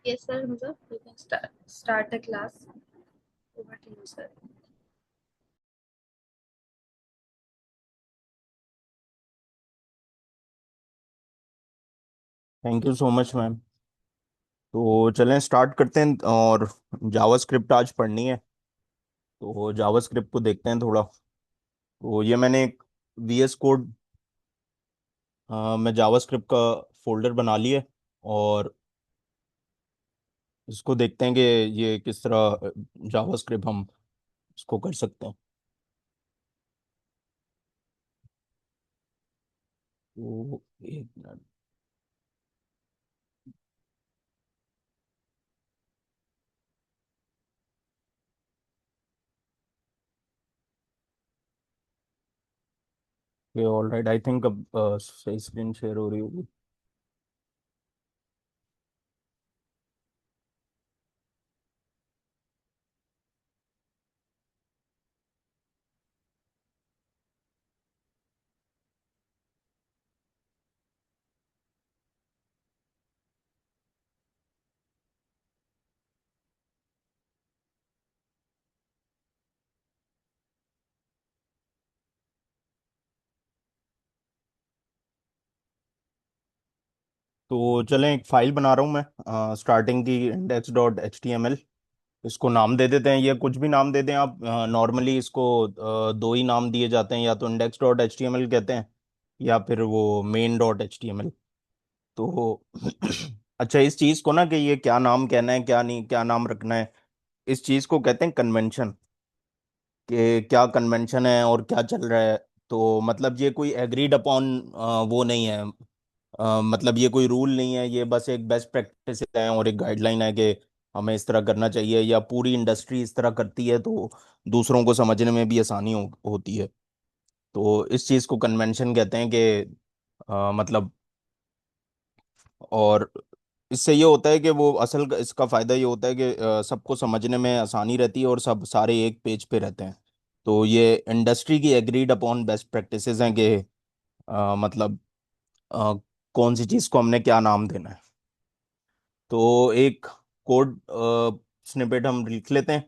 Yes, sir. Hamza, you can start the class. Over to you, sir. Thank you so much ma'am. तो चलें start करते हैं। और JavaScript आज पढ़नी है, तो जावास्क्रिप्ट को देखते हैं थोड़ा। तो ये मैंने एक वीएस कोड में जावास्क्रिप्ट का फोल्डर बना लिया है। और इसको देखते हैं कि ये किस तरह जावास्क्रिप्ट हम इसको कर सकते हैं। तो एक मिनट। ये ऑल राइट, आई थिंक अब सही स्क्रीन शेयर हो रही होगी। तो चलें, एक फाइल बना रहा हूँ मैं स्टार्टिंग की, index dot H T M L. इसको नाम दे देते हैं, या कुछ भी नाम दे दें आप। नॉर्मली इसको दो ही नाम दिए जाते हैं, या तो index dot H T M L कहते हैं, या फिर वो main dot H T M L. तो अच्छा, इस चीज़ को ना कि ये क्या नाम कहना है, क्या नहीं, क्या नाम रखना है, इस चीज़ को कहते हैं कन्वेंशन। कि क्या कन्वेंशन है और क्या चल रहा है। तो मतलब ये कोई एग्रीड अपॉन वो नहीं है। मतलब ये कोई रूल नहीं है, ये बस एक बेस्ट प्रैक्टिस है और एक गाइडलाइन है कि हमें इस तरह करना चाहिए, या पूरी इंडस्ट्री इस तरह करती है तो दूसरों को समझने में भी आसानी होती है। तो इस चीज़ को कन्वेंशन कहते हैं कि मतलब। और इससे ये होता है कि वो इसका फायदा ये होता है कि सबको समझने में आसानी रहती है और सब सारे एक पेज पे रहते हैं। तो ये इंडस्ट्री की एग्रीड अपॉन बेस्ट प्रैक्टिसेस हैं कि मतलब अ, कौन सी चीज़ को हमने क्या नाम देना है। तो एक कोड स्निपेट हम लिख लेते हैं।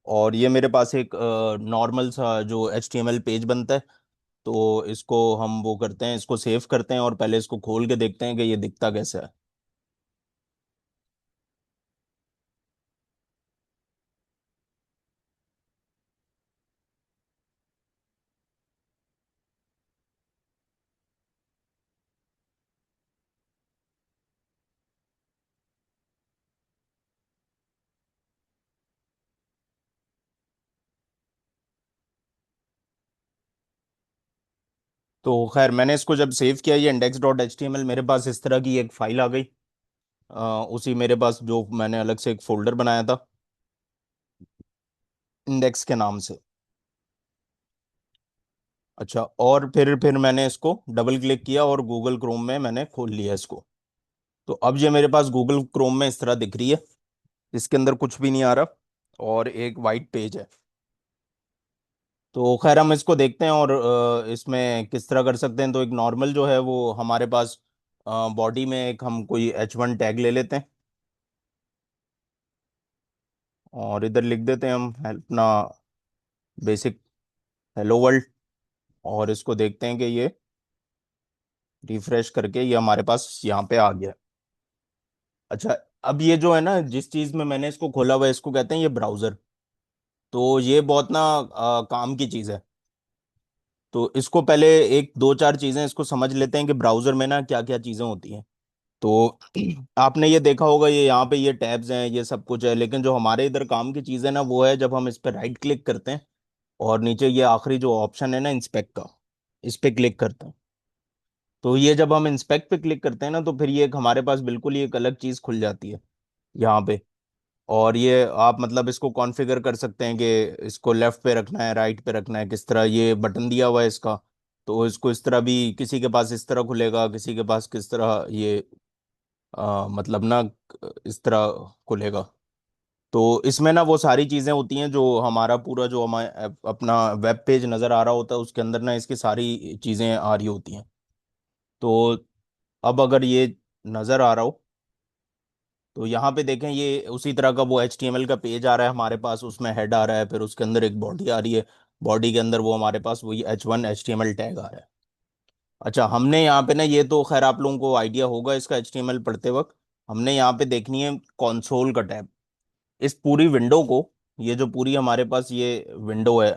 और ये मेरे पास एक नॉर्मल सा जो HTML पेज बनता है। तो इसको हम वो करते हैं, इसको सेव करते हैं और पहले इसको खोल के देखते हैं कि ये दिखता कैसा है। तो खैर, मैंने इसको जब सेव किया, ये index dot H T M L मेरे पास इस तरह की एक फाइल आ गई। उसी मेरे पास जो मैंने अलग से एक फोल्डर बनाया था इंडेक्स के नाम से। अच्छा, और फिर मैंने इसको डबल क्लिक किया और गूगल क्रोम में मैंने खोल लिया इसको। तो अब ये मेरे पास गूगल क्रोम में इस तरह दिख रही है। इसके अंदर कुछ भी नहीं आ रहा और एक वाइट पेज है। तो खैर, हम इसको देखते हैं और इसमें किस तरह कर सकते हैं। तो एक नॉर्मल जो है वो हमारे पास बॉडी में एक हम कोई H1 टैग ले लेते हैं और इधर लिख देते हैं हम अपना बेसिक हेलो वर्ल्ड। और इसको देखते हैं कि ये रिफ्रेश करके ये हमारे पास यहाँ पे आ गया। अच्छा, अब ये जो है ना, जिस चीज में मैंने इसको खोला हुआ है, इसको कहते हैं ये ब्राउजर। तो ये बहुत ना काम की चीज है। तो इसको पहले एक दो चार चीजें इसको समझ लेते हैं कि ब्राउजर में ना क्या क्या चीजें होती हैं। तो आपने ये देखा होगा, ये यहाँ पे ये टैब्स हैं, ये सब कुछ है, लेकिन जो हमारे इधर काम की चीज है ना, वो है जब हम इस पर राइट क्लिक करते हैं और नीचे ये आखिरी जो ऑप्शन है ना इंस्पेक्ट का, इस पे क्लिक करते हैं। तो ये जब हम इंस्पेक्ट पे क्लिक करते हैं ना, तो फिर ये एक हमारे पास बिल्कुल ही एक अलग चीज खुल जाती है यहाँ पे। और ये आप मतलब इसको कॉन्फ़िगर कर सकते हैं कि इसको लेफ्ट पे रखना है, राइट पे रखना है, किस तरह। ये बटन दिया हुआ है इसका, तो इसको इस तरह भी, किसी के पास इस तरह खुलेगा, किसी के पास किस तरह ये मतलब ना इस तरह खुलेगा। तो इसमें ना वो सारी चीजें होती हैं जो हमारा पूरा जो हमारा अपना वेब पेज नजर आ रहा होता है, उसके अंदर ना इसकी सारी चीजें आ रही होती हैं। तो अब अगर ये नजर आ रहा हो, तो यहाँ पे देखें, ये उसी तरह का वो HTML का पेज आ रहा है हमारे पास, उसमें हेड आ रहा है, फिर उसके अंदर एक बॉडी आ रही है। बॉडी के अंदर वो हमारे पास वही H1 HTML टैग आ रहा है। अच्छा, हमने यहाँ पे ना, ये तो खैर आप लोगों को आइडिया होगा इसका HTML पढ़ते वक्त, हमने यहाँ पे देखनी है कंसोल का टैब। इस पूरी विंडो को, ये जो पूरी हमारे पास ये विंडो है,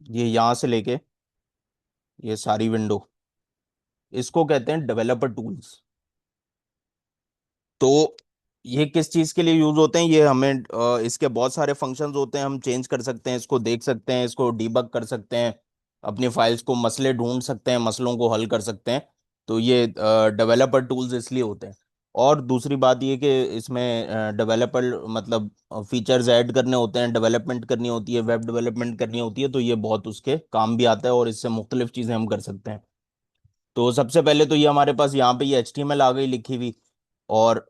ये यहाँ से लेके ये सारी विंडो, इसको कहते हैं डेवलपर टूल्स। तो ये किस चीज के लिए यूज होते हैं, ये हमें इसके बहुत सारे फंक्शंस होते हैं, हम चेंज कर सकते हैं, इसको देख सकते हैं, इसको डीबग कर सकते हैं, अपनी फाइल्स को मसले ढूंढ सकते हैं, मसलों को हल कर सकते हैं। तो ये डेवलपर टूल्स इसलिए होते हैं। और दूसरी बात ये कि इसमें डेवलपर मतलब फीचर्स ऐड करने होते हैं, डेवलपमेंट करनी होती है, वेब डेवलपमेंट करनी होती है, तो ये बहुत उसके काम भी आता है और इससे मुख्तलिफ चीज़ें हम कर सकते हैं। तो सबसे पहले तो ये हमारे पास यहाँ पे ये HTML आ गई लिखी हुई, और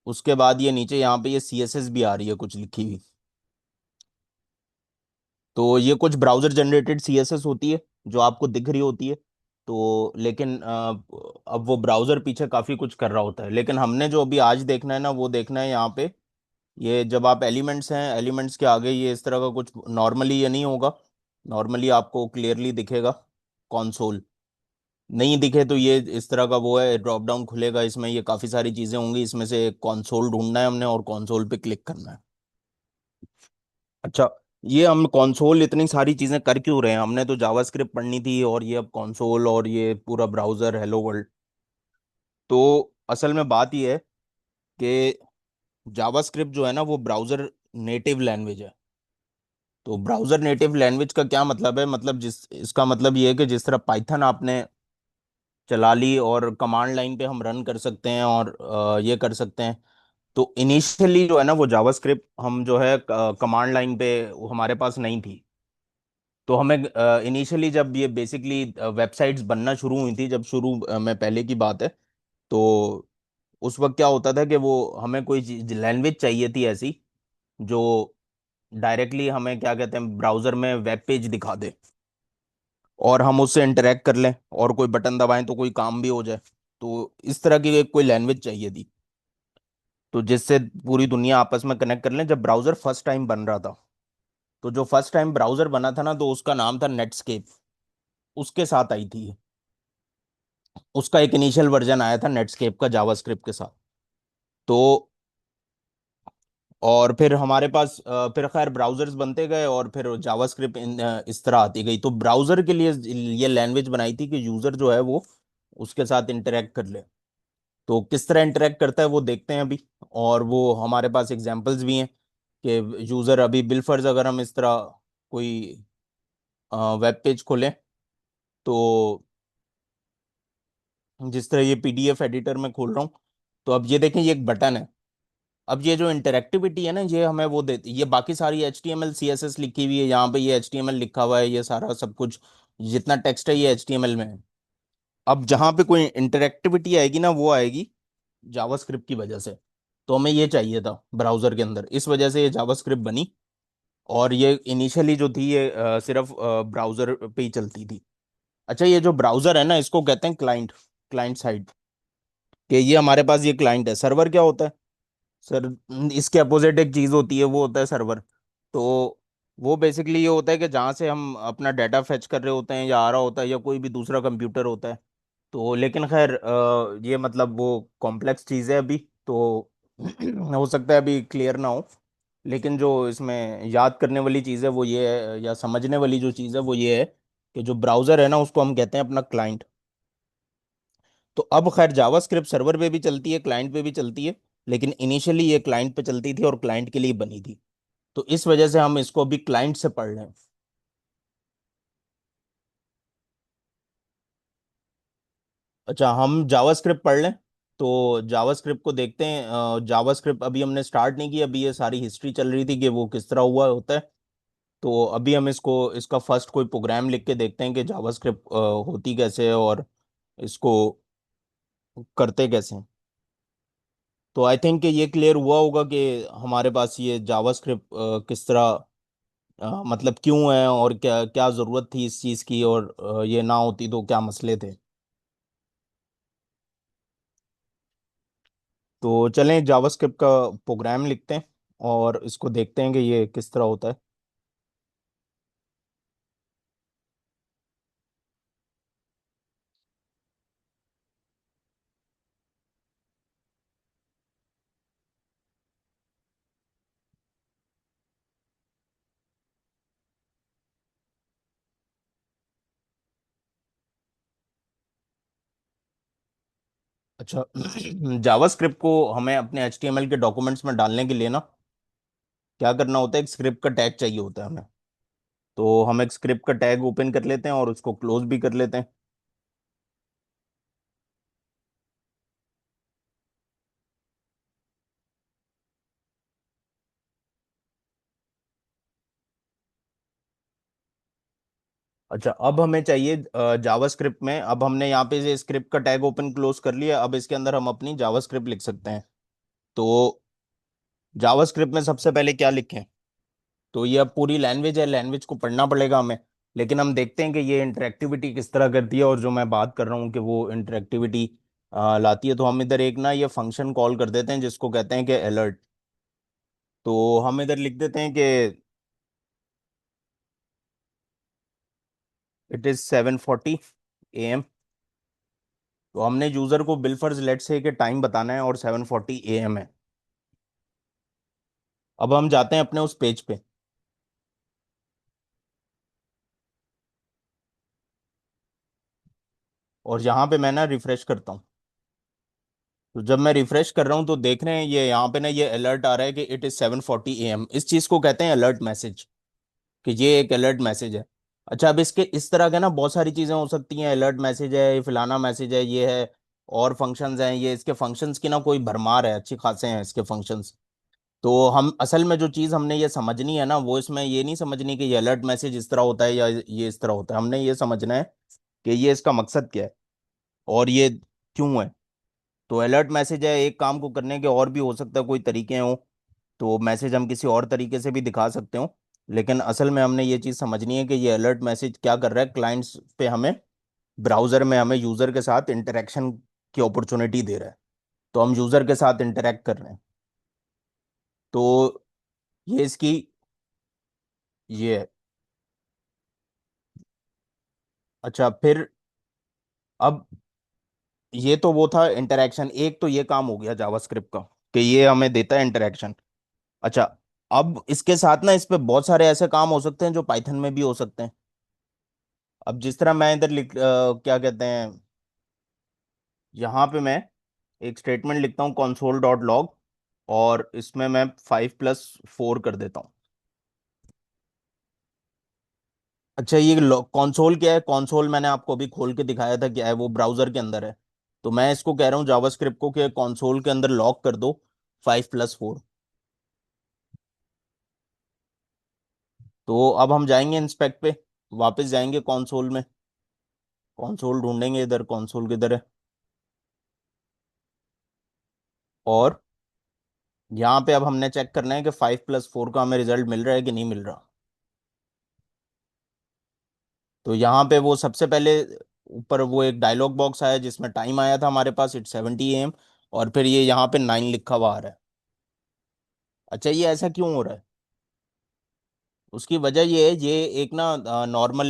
उसके बाद ये नीचे यहाँ पे ये CSS भी आ रही है कुछ लिखी हुई। तो ये कुछ ब्राउजर जनरेटेड CSS होती है जो आपको दिख रही होती है। तो लेकिन अब वो ब्राउजर पीछे काफ़ी कुछ कर रहा होता है, लेकिन हमने जो अभी आज देखना है ना, वो देखना है यहाँ पे। ये जब आप एलिमेंट्स हैं, एलिमेंट्स के आगे ये इस तरह का कुछ, नॉर्मली ये नहीं होगा। नॉर्मली आपको क्लियरली दिखेगा कॉन्सोल। नहीं दिखे तो ये इस तरह का वो है, ड्रॉप डाउन खुलेगा, इसमें ये काफ़ी सारी चीज़ें होंगी, इसमें से कॉन्सोल ढूंढना है हमने और कॉन्सोल पे क्लिक करना है। अच्छा, ये हम कंसोल इतनी सारी चीजें कर क्यों रहे हैं, हमने तो जावास्क्रिप्ट पढ़नी थी, और ये अब कंसोल और ये पूरा ब्राउजर हेलो वर्ल्ड। तो असल में बात ये है कि जावास्क्रिप्ट जो है ना, वो ब्राउजर नेटिव लैंग्वेज है। तो ब्राउजर नेटिव लैंग्वेज का क्या मतलब है, मतलब जिस इसका मतलब ये है कि जिस तरह पाइथन आपने चला ली और कमांड लाइन पे हम रन कर सकते हैं और ये कर सकते हैं। तो इनिशियली जो है ना, वो जावास्क्रिप्ट हम जो है कमांड लाइन पे वो हमारे पास नहीं थी। तो हमें इनिशियली जब ये बेसिकली वेबसाइट्स बनना शुरू हुई थी, जब शुरू में पहले की बात है, तो उस वक्त क्या होता था कि वो हमें कोई लैंग्वेज चाहिए थी ऐसी जो डायरेक्टली हमें क्या कहते हैं ब्राउजर में वेब पेज दिखा दे, और हम उससे इंटरेक्ट कर लें, और कोई बटन दबाएं तो कोई काम भी हो जाए। तो इस तरह की कोई लैंग्वेज चाहिए थी, तो जिससे पूरी दुनिया आपस में कनेक्ट कर लें। जब ब्राउजर फर्स्ट टाइम बन रहा था, तो जो फर्स्ट टाइम ब्राउजर बना था ना, तो उसका नाम था नेटस्केप। उसके साथ आई थी, उसका एक इनिशियल वर्जन आया था नेटस्केप का जावास्क्रिप्ट के साथ। तो और फिर हमारे पास फिर खैर ब्राउजर्स बनते गए, और फिर जावास्क्रिप्ट इस तरह आती गई। तो ब्राउजर के लिए ये लैंग्वेज बनाई थी कि यूजर जो है वो उसके साथ इंटरेक्ट कर ले। तो किस तरह इंटरेक्ट करता है वो देखते हैं अभी। और वो हमारे पास एग्जांपल्स भी हैं कि यूजर अभी बिलफर्ज अगर हम इस तरह कोई वेब पेज खोलें, तो जिस तरह ये PDF एडिटर में खोल रहा हूँ, तो अब ये देखें, ये एक बटन है। अब ये जो इंटरेक्टिविटी है ना, ये हमें वो देती, ये बाकी सारी HTML CSS लिखी हुई है, यहाँ पे ये HTML लिखा हुआ है, ये सारा सब कुछ जितना टेक्स्ट है ये HTML में है। अब जहाँ पे कोई इंटरेक्टिविटी आएगी ना, वो आएगी जावास्क्रिप्ट की वजह से। तो हमें ये चाहिए था ब्राउजर के अंदर, इस वजह से ये जावास्क्रिप्ट बनी। और ये इनिशियली जो थी ये सिर्फ ब्राउजर पे ही चलती थी। अच्छा, ये जो ब्राउजर है ना, इसको कहते हैं क्लाइंट, क्लाइंट साइड। कि ये हमारे पास ये क्लाइंट है। सर्वर क्या होता है सर, इसके अपोजिट एक चीज होती है, वो होता है सर्वर। तो वो बेसिकली ये होता है कि जहाँ से हम अपना डाटा फेच कर रहे होते हैं, या आ रहा होता है, या कोई भी दूसरा कंप्यूटर होता है। तो लेकिन खैर ये मतलब वो कॉम्प्लेक्स चीज़ है अभी, तो हो सकता है अभी क्लियर ना हो। लेकिन जो इसमें याद करने वाली चीज़ है वो ये है, या समझने वाली जो चीज़ है वो ये है, कि जो ब्राउज़र है ना, उसको हम कहते हैं अपना क्लाइंट। तो अब खैर जावास्क्रिप्ट सर्वर पे भी चलती है, क्लाइंट पे भी चलती है, लेकिन इनिशियली ये क्लाइंट पे चलती थी और क्लाइंट के लिए बनी थी। तो इस वजह से हम इसको अभी क्लाइंट से पढ़ रहे हैं। अच्छा, हम जावास्क्रिप्ट पढ़ लें। तो जावास्क्रिप्ट को देखते हैं। जावास्क्रिप्ट अभी हमने स्टार्ट नहीं की, अभी ये सारी हिस्ट्री चल रही थी कि वो किस तरह हुआ होता है। तो अभी हम इसको इसका फर्स्ट कोई प्रोग्राम लिख के देखते हैं कि जावास्क्रिप्ट होती कैसे है और इसको करते कैसे हैं। तो आई थिंक ये क्लियर हुआ होगा कि हमारे पास ये जावास्क्रिप्ट किस तरह मतलब क्यों है, और क्या क्या ज़रूरत थी इस चीज़ की, और ये ना होती तो क्या मसले थे। तो चलें जावास्क्रिप्ट का प्रोग्राम लिखते हैं और इसको देखते हैं कि ये किस तरह होता है। अच्छा जावास्क्रिप्ट को हमें अपने HTML के डॉक्यूमेंट्स में डालने के लिए ना क्या करना होता है, एक स्क्रिप्ट का टैग चाहिए होता है हमें। तो हम एक स्क्रिप्ट का टैग ओपन कर लेते हैं और उसको क्लोज भी कर लेते हैं। अच्छा, अब हमें चाहिए जावास्क्रिप्ट में, अब हमने यहाँ पे ये स्क्रिप्ट का टैग ओपन क्लोज कर लिया, अब इसके अंदर हम अपनी जावास्क्रिप्ट लिख सकते हैं। तो जावास्क्रिप्ट में सबसे पहले क्या लिखें? तो ये अब पूरी लैंग्वेज है, लैंग्वेज को पढ़ना पड़ेगा हमें। लेकिन हम देखते हैं कि ये इंटरेक्टिविटी किस तरह करती है, और जो मैं बात कर रहा हूँ कि वो इंटरेक्टिविटी लाती है। तो हम इधर एक ना ये फंक्शन कॉल कर देते हैं जिसको कहते हैं कि अलर्ट। तो हम इधर लिख देते हैं कि इट इज 7:40 AM। तो हमने यूजर को बिलफर्ज लेट से कि टाइम बताना है, और 7:40 AM है। अब हम जाते हैं अपने उस पेज पे, और यहाँ पे मैं ना रिफ्रेश करता हूँ। तो जब मैं रिफ्रेश कर रहा हूँ तो देख रहे हैं ये यहाँ पे ना ये अलर्ट आ रहा है कि इट इज 7:40 AM। इस चीज को कहते हैं अलर्ट मैसेज, कि ये एक अलर्ट मैसेज है। अच्छा, अब इसके इस तरह के ना बहुत सारी चीजें हो सकती हैं। अलर्ट मैसेज है, ये फलाना मैसेज है, ये है, और फंक्शंस हैं। ये इसके फंक्शंस की ना कोई भरमार है, अच्छी खासे हैं इसके फंक्शंस। तो हम असल में जो चीज हमने ये समझनी है ना, वो इसमें ये नहीं समझनी कि ये अलर्ट मैसेज इस तरह होता है या ये इस तरह होता है। हमने ये समझना है कि ये इसका मकसद क्या है और ये क्यों है। तो अलर्ट मैसेज है, एक काम को करने के और भी हो सकता है कोई तरीके हों। तो मैसेज हम किसी और तरीके से भी दिखा सकते हो। लेकिन असल में हमने ये चीज़ समझनी है कि ये अलर्ट मैसेज क्या कर रहा है, क्लाइंट्स पे हमें, ब्राउजर में हमें यूज़र के साथ इंटरेक्शन की अपॉर्चुनिटी दे रहा है। तो हम यूज़र के साथ इंटरेक्ट कर रहे हैं। तो ये इसकी ये है। अच्छा, फिर अब ये तो वो था इंटरेक्शन, एक तो ये काम हो गया जावास्क्रिप्ट का कि ये हमें देता है इंटरेक्शन। अच्छा, अब इसके साथ ना इस पे बहुत सारे ऐसे काम हो सकते हैं जो पाइथन में भी हो सकते हैं। अब जिस तरह मैं इधर क्या कहते हैं, यहाँ पे मैं एक स्टेटमेंट लिखता हूँ console.log, और इसमें मैं 5+4 कर देता हूँ। अच्छा, ये कंसोल क्या है? कंसोल मैंने आपको अभी खोल के दिखाया था क्या है, वो ब्राउजर के अंदर है। तो मैं इसको कह रहा हूँ जावास्क्रिप्ट को कि कंसोल के अंदर लॉक कर दो 5+4। तो अब हम जाएंगे इंस्पेक्ट पे, वापस जाएंगे कंसोल में, कंसोल ढूंढेंगे इधर, कंसोल किधर है। और यहाँ पे अब हमने चेक करना है कि 5+4 का हमें रिजल्ट मिल रहा है कि नहीं मिल रहा। तो यहाँ पे वो सबसे पहले ऊपर वो एक डायलॉग बॉक्स आया जिसमें टाइम आया था हमारे पास 8:70 AM, और फिर ये यहाँ पे 9 लिखा हुआ आ रहा है। अच्छा, ये ऐसा क्यों हो रहा है? उसकी वजह ये है, ये एक ना नॉर्मल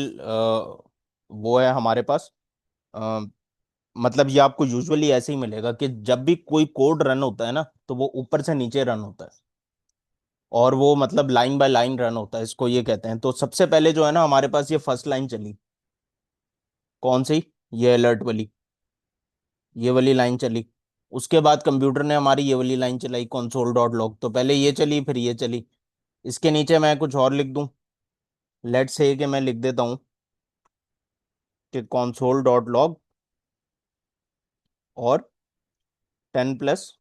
वो है हमारे पास। अ, मतलब ये आपको यूजुअली ऐसे ही मिलेगा कि जब भी कोई कोड रन होता है ना, तो वो ऊपर से नीचे रन होता है, और वो मतलब लाइन बाय लाइन रन होता है, इसको ये कहते हैं। तो सबसे पहले जो है ना हमारे पास ये फर्स्ट लाइन चली, कौन सी? ये अलर्ट वाली, ये वाली लाइन चली। उसके बाद कंप्यूटर ने हमारी ये वाली लाइन चलाई console.log। तो पहले ये चली, फिर ये चली। इसके नीचे मैं कुछ और लिख दूं। लेट्स से कि मैं लिख देता हूं कि console.log और 10+,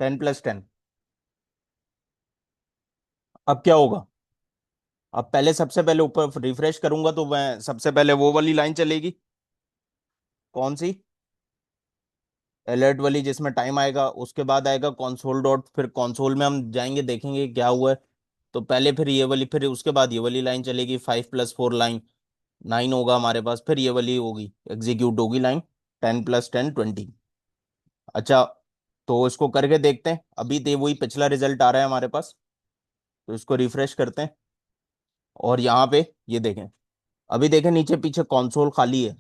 10+10। अब क्या होगा? अब पहले सबसे पहले ऊपर रिफ्रेश करूंगा तो मैं सबसे पहले वो वाली लाइन चलेगी। कौन सी? अलर्ट वाली, जिसमें टाइम आएगा। उसके बाद आएगा कंसोल डॉट, फिर कंसोल में हम जाएंगे देखेंगे क्या हुआ है। तो पहले फिर ये वाली, फिर उसके बाद ये वाली लाइन चलेगी, 5 + 4 लाइन 9 होगा हमारे पास, फिर ये वाली होगी, एग्जीक्यूट होगी लाइन 10 + 10 20। अच्छा, तो इसको करके देखते हैं। अभी तो वही पिछला रिजल्ट आ रहा है हमारे पास, तो इसको रिफ्रेश करते हैं। और यहाँ पे ये देखें, अभी देखें नीचे पीछे कंसोल खाली है,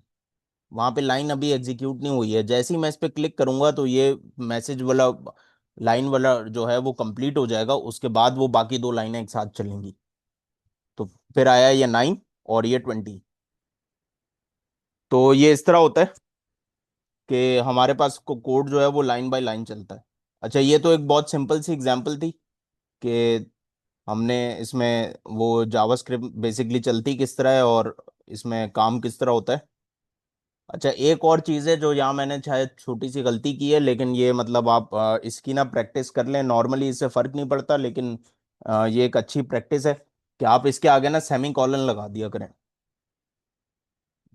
वहां पे लाइन अभी एग्जीक्यूट नहीं हुई है। जैसे ही मैं इस पे क्लिक करूंगा तो ये मैसेज वाला लाइन वाला जो है वो कंप्लीट हो जाएगा, उसके बाद वो बाकी दो लाइनें एक साथ चलेंगी। तो फिर आया ये 9 और ये 20। तो ये इस तरह होता है कि हमारे पास कोड जो है वो लाइन बाय लाइन चलता है। अच्छा, ये तो एक बहुत सिंपल सी एग्जांपल थी कि हमने इसमें वो जावास्क्रिप्ट बेसिकली चलती किस तरह है और इसमें काम किस तरह होता है। अच्छा, एक और चीज़ है जो यहाँ मैंने शायद छोटी सी गलती की है, लेकिन ये मतलब आप इसकी ना प्रैक्टिस कर लें। नॉर्मली इससे फर्क नहीं पड़ता, लेकिन ये एक अच्छी प्रैक्टिस है कि आप इसके आगे ना सेमी कॉलन लगा दिया करें।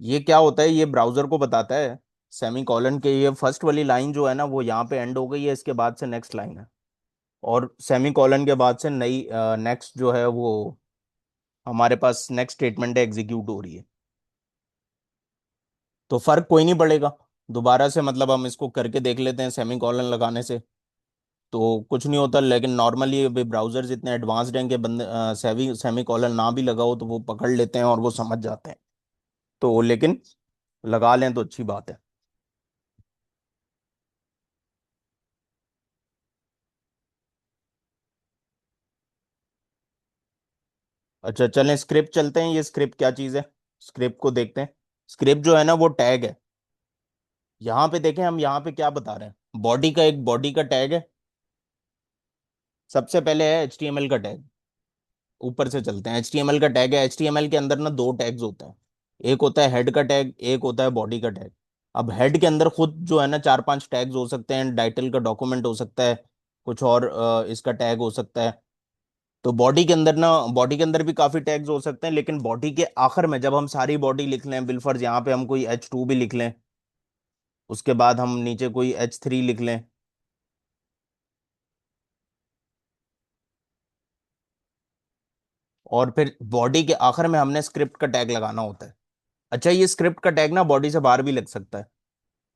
ये क्या होता है, ये ब्राउजर को बताता है सेमी कॉलन के ये फर्स्ट वाली लाइन जो है ना वो यहाँ पे एंड हो गई है, इसके बाद से नेक्स्ट लाइन है। और सेमी कॉलन के बाद से नई नेक्स्ट जो है वो हमारे पास नेक्स्ट स्टेटमेंट है, एग्जीक्यूट हो रही है। तो फर्क कोई नहीं पड़ेगा। दोबारा से मतलब हम इसको करके देख लेते हैं सेमी कॉलन लगाने से, तो कुछ नहीं होता। लेकिन नॉर्मली अभी ब्राउजर्स इतने एडवांस्ड हैं कि बंदे सेमी कॉलन ना भी लगाओ तो वो पकड़ लेते हैं और वो समझ जाते हैं। तो लेकिन लगा लें तो अच्छी बात है। अच्छा चलें, स्क्रिप्ट चलते हैं। ये स्क्रिप्ट क्या चीज़ है, स्क्रिप्ट को देखते हैं। स्क्रिप्ट जो है ना वो टैग है। यहाँ पे देखें, हम यहाँ पे क्या बता रहे हैं, बॉडी का एक बॉडी का टैग है। सबसे पहले है HTML का टैग। ऊपर से चलते हैं। HTML का टैग है। HTML के अंदर ना दो टैग्स होते हैं, एक होता है हेड का टैग, एक होता है बॉडी का टैग। अब हेड के अंदर खुद जो है ना 4 5 टैग्स हो सकते हैं, टाइटल का डॉक्यूमेंट हो सकता है, कुछ और इसका टैग हो सकता है। तो बॉडी के अंदर ना, बॉडी के अंदर भी काफी टैग्स हो सकते हैं, लेकिन बॉडी के आखिर में जब हम सारी बॉडी लिख लें, बिलफर्ज यहाँ पे हम कोई H2 भी लिख लें, उसके बाद हम नीचे कोई H3 लिख लें, और फिर बॉडी के आखिर में हमने स्क्रिप्ट का टैग लगाना होता है। अच्छा, ये स्क्रिप्ट का टैग ना बॉडी से बाहर भी लग सकता है।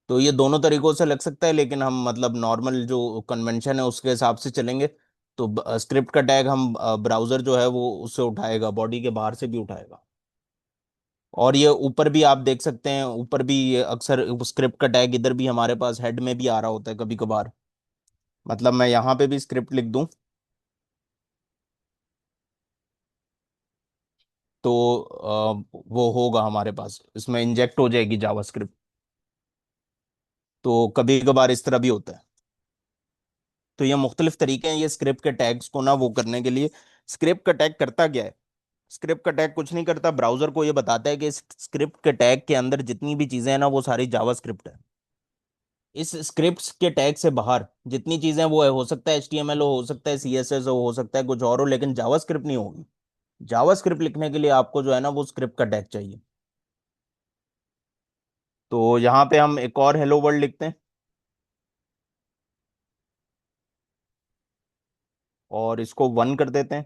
तो ये दोनों तरीकों से लग सकता है, लेकिन हम मतलब नॉर्मल जो कन्वेंशन है उसके हिसाब से चलेंगे। तो स्क्रिप्ट का टैग हम ब्राउजर जो है वो उससे उठाएगा, बॉडी के बाहर से भी उठाएगा। और ये ऊपर भी आप देख सकते हैं, ऊपर भी ये अक्सर स्क्रिप्ट का टैग इधर भी हमारे पास हेड में भी आ रहा होता है कभी कभार। मतलब मैं यहाँ पे भी स्क्रिप्ट लिख दूं तो वो होगा हमारे पास, इसमें इंजेक्ट हो जाएगी जावास्क्रिप्ट। तो कभी कभार इस तरह भी होता है। तो ये मुख्तलिफ तरीके हैं ये स्क्रिप्ट के टैग्स को ना वो करने के लिए। स्क्रिप्ट का टैग करता क्या है? स्क्रिप्ट का टैग कुछ नहीं करता, ब्राउजर को ये बताता है कि इस स्क्रिप्ट के टैग के अंदर जितनी भी चीजें हैं ना वो सारी जावास्क्रिप्ट है। इस स्क्रिप्ट के टैग से बाहर जितनी चीजें वो है, हो सकता है HTML हो सकता है CSS हो सकता है कुछ और हो, लेकिन जावास्क्रिप्ट नहीं होगी। जावास्क्रिप्ट लिखने के लिए आपको जो है ना वो स्क्रिप्ट का टैग चाहिए। तो यहाँ पे हम एक और हेलो वर्ल्ड लिखते हैं और इसको 1 कर देते हैं,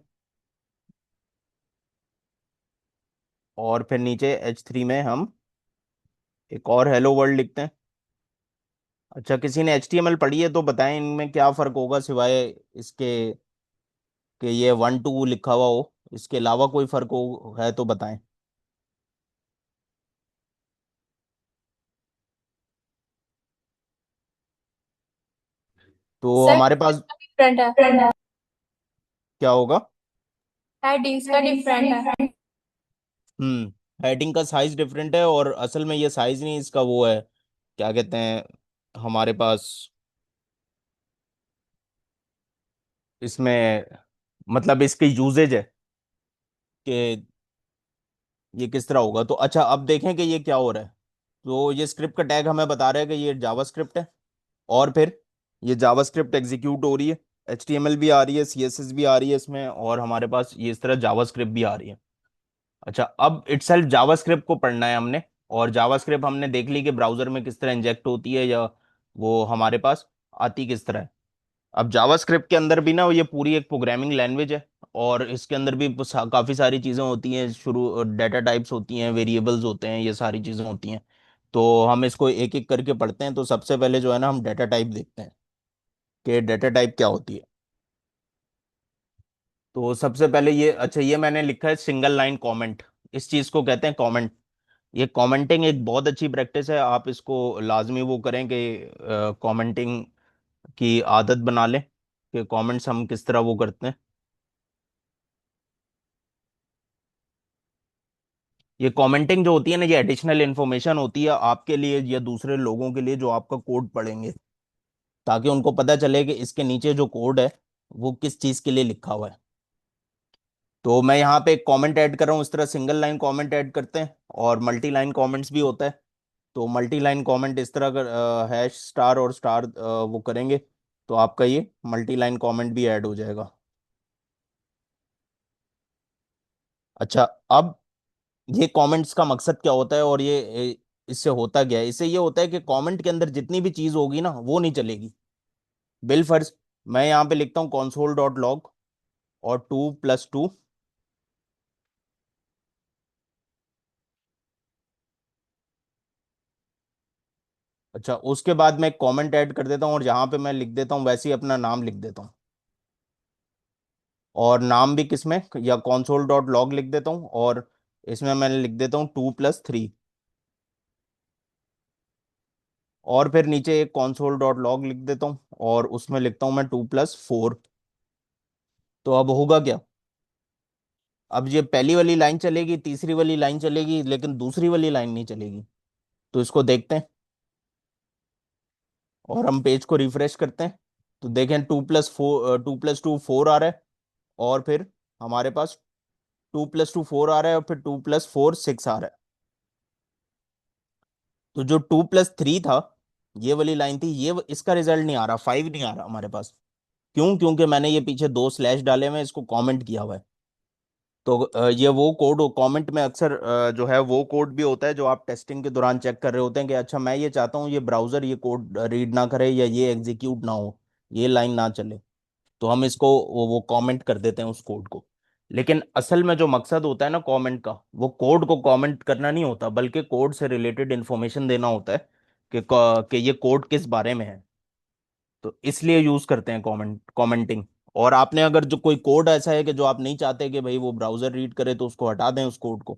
और फिर नीचे H3 में हम एक और हेलो वर्ल्ड लिखते हैं। अच्छा, किसी ने HTML पढ़ी है तो बताएं इनमें क्या फर्क होगा, सिवाय इसके कि ये 1 2 लिखा हुआ हो, इसके अलावा कोई फर्क हो है तो बताएं। तो सर हमारे पास डिफरेंट है। क्या होगा? हेडिंग्स का डिफरेंट है। हेडिंग का साइज डिफरेंट है, और असल में ये साइज नहीं, इसका वो है, क्या कहते हैं हमारे पास इसमें, मतलब इसकी यूजेज है कि ये किस तरह होगा। तो अच्छा, अब देखें कि ये क्या हो रहा है। तो ये स्क्रिप्ट का टैग हमें बता रहा है कि ये जावास्क्रिप्ट है, और फिर ये जावास्क्रिप्ट एग्जीक्यूट हो रही है, HTML भी आ रही है, CSS भी आ रही है इसमें, और हमारे पास ये इस तरह जावास्क्रिप्ट भी आ रही है। अच्छा, अब इटसेल्फ जावास्क्रिप्ट को पढ़ना है हमने। और जावास्क्रिप्ट हमने देख ली कि ब्राउजर में किस तरह इंजेक्ट होती है, या वो हमारे पास आती किस तरह है। अब जावास्क्रिप्ट के अंदर भी ना ये पूरी एक प्रोग्रामिंग लैंग्वेज है। और इसके अंदर भी काफी सारी चीजें होती हैं, शुरू डाटा टाइप्स होती हैं, वेरिएबल्स होते हैं, ये सारी चीजें होती हैं। तो हम इसको एक एक करके पढ़ते हैं। तो सबसे पहले जो है ना, हम डाटा टाइप देखते हैं कि डाटा टाइप क्या होती है। तो सबसे पहले ये, अच्छा, ये मैंने लिखा है सिंगल लाइन कमेंट। इस चीज को कहते हैं कमेंट। ये कमेंटिंग एक बहुत अच्छी प्रैक्टिस है, आप इसको लाजमी वो करें कि कमेंटिंग की आदत बना लें कि कमेंट्स हम किस तरह वो करते हैं। ये कमेंटिंग जो होती है ना, ये एडिशनल इन्फॉर्मेशन होती है आपके लिए या दूसरे लोगों के लिए जो आपका कोड पढ़ेंगे, ताकि उनको पता चले कि इसके नीचे जो कोड है वो किस चीज के लिए लिखा हुआ है। तो मैं यहाँ पे एक कमेंट ऐड कर रहा हूँ, इस तरह सिंगल लाइन कमेंट ऐड करते हैं। और मल्टी लाइन कमेंट्स भी होता है। तो मल्टी लाइन कमेंट इस तरह अगर हैश स्टार और स्टार वो करेंगे, तो आपका ये मल्टी लाइन कमेंट भी ऐड हो जाएगा। अच्छा, अब ये कमेंट्स का मकसद क्या होता है, और इससे होता क्या है। इससे ये होता है कि कमेंट के अंदर जितनी भी चीज होगी ना, वो नहीं चलेगी। बिल फर्ज, मैं यहाँ पे लिखता हूँ console डॉट लॉग और 2 + 2। अच्छा, उसके बाद मैं कमेंट ऐड कर देता हूँ, और यहाँ पे मैं लिख देता हूँ वैसे ही अपना नाम लिख देता हूँ। और नाम भी किसमें, या console डॉट लॉग लिख देता हूँ। और इसमें मैं लिख देता हूँ 2 + 3। और फिर नीचे एक console डॉट लॉग लिख देता हूँ, और उसमें लिखता हूँ मैं 2 + 4। तो अब होगा क्या, अब ये पहली वाली लाइन चलेगी, तीसरी वाली लाइन चलेगी, लेकिन दूसरी वाली लाइन नहीं चलेगी। तो इसको देखते हैं, और हम पेज को रिफ्रेश करते हैं। तो देखें 2 + 2 4 आ रहा है। और फिर हमारे पास 2 + 2 4 आ रहा है, और फिर 2 + 4 6 आ रहा है। तो जो 2 + 3 था, ये वाली लाइन थी, इसका रिजल्ट नहीं आ रहा, 5 नहीं आ रहा हमारे पास। क्यों? क्योंकि मैंने ये पीछे 2 स्लैश डाले हुए हैं, इसको कमेंट किया हुआ है। तो ये वो कोड कमेंट में अक्सर जो है वो कोड भी होता है जो आप टेस्टिंग के दौरान चेक कर रहे होते हैं कि अच्छा, मैं ये चाहता हूँ ये ब्राउजर ये कोड रीड ना करे, या ये एग्जीक्यूट ना हो, ये लाइन ना चले। तो हम इसको वो कमेंट कर देते हैं उस कोड को। लेकिन असल में जो मकसद होता है ना कमेंट का, वो कोड को कमेंट करना नहीं होता, बल्कि कोड से रिलेटेड इंफॉर्मेशन देना होता है कि ये कोड किस बारे में है। तो इसलिए यूज करते हैं कमेंटिंग। और आपने अगर जो कोई कोड ऐसा है कि जो आप नहीं चाहते कि भाई वो ब्राउजर रीड करे, तो उसको हटा दें, उस कोड को।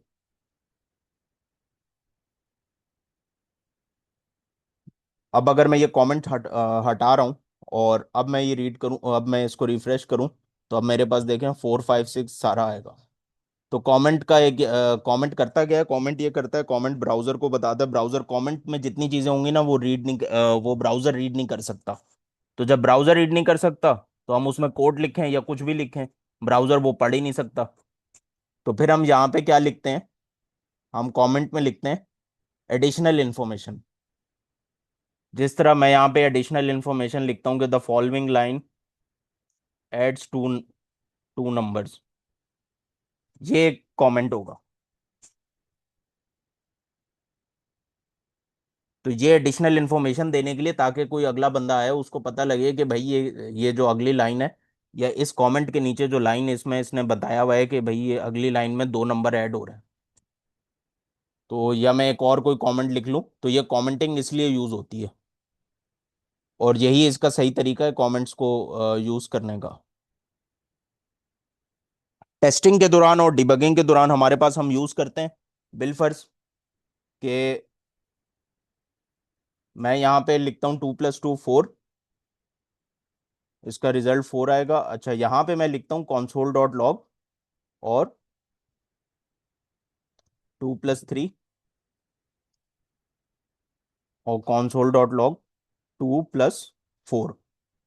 अब अगर मैं ये कमेंट हटा रहा हूँ, और अब मैं ये रीड करूँ, अब मैं इसको रिफ्रेश करूँ, तो अब मेरे पास देखें 4 5 6 सारा आएगा। तो कमेंट का एक कमेंट करता क्या है, कमेंट ये करता है, कमेंट ब्राउजर को बताता है, ब्राउजर कमेंट में जितनी चीजें होंगी ना वो रीड नहीं वो ब्राउजर रीड नहीं कर सकता। तो जब ब्राउजर रीड नहीं कर सकता, तो हम उसमें कोड लिखें या कुछ भी लिखें, ब्राउजर वो पढ़ ही नहीं सकता। तो फिर हम यहाँ पे क्या लिखते हैं, हम कमेंट में लिखते हैं एडिशनल इन्फॉर्मेशन। जिस तरह मैं यहाँ पे एडिशनल इन्फॉर्मेशन लिखता हूँ कि the following line adds two numbers, ये एक कमेंट होगा। तो ये एडिशनल इन्फॉर्मेशन देने के लिए, ताकि कोई अगला बंदा आए उसको पता लगे कि भाई ये जो अगली लाइन है, या इस कमेंट के नीचे जो लाइन है, इसमें इसने बताया हुआ है कि भाई ये अगली लाइन में 2 नंबर ऐड हो रहे हैं। तो या मैं एक और कोई कमेंट लिख लूँ, तो ये कमेंटिंग इसलिए यूज होती है। और यही इसका सही तरीका है कमेंट्स को यूज करने का। टेस्टिंग के दौरान और डिबगिंग के दौरान हमारे पास हम यूज करते हैं बिलफर्स के। मैं यहाँ पे लिखता हूँ 2 + 2 4, इसका रिजल्ट 4 आएगा। अच्छा, यहाँ पे मैं लिखता हूँ console डॉट लॉग और 2 + 3, और console डॉट लॉग 2 + 4।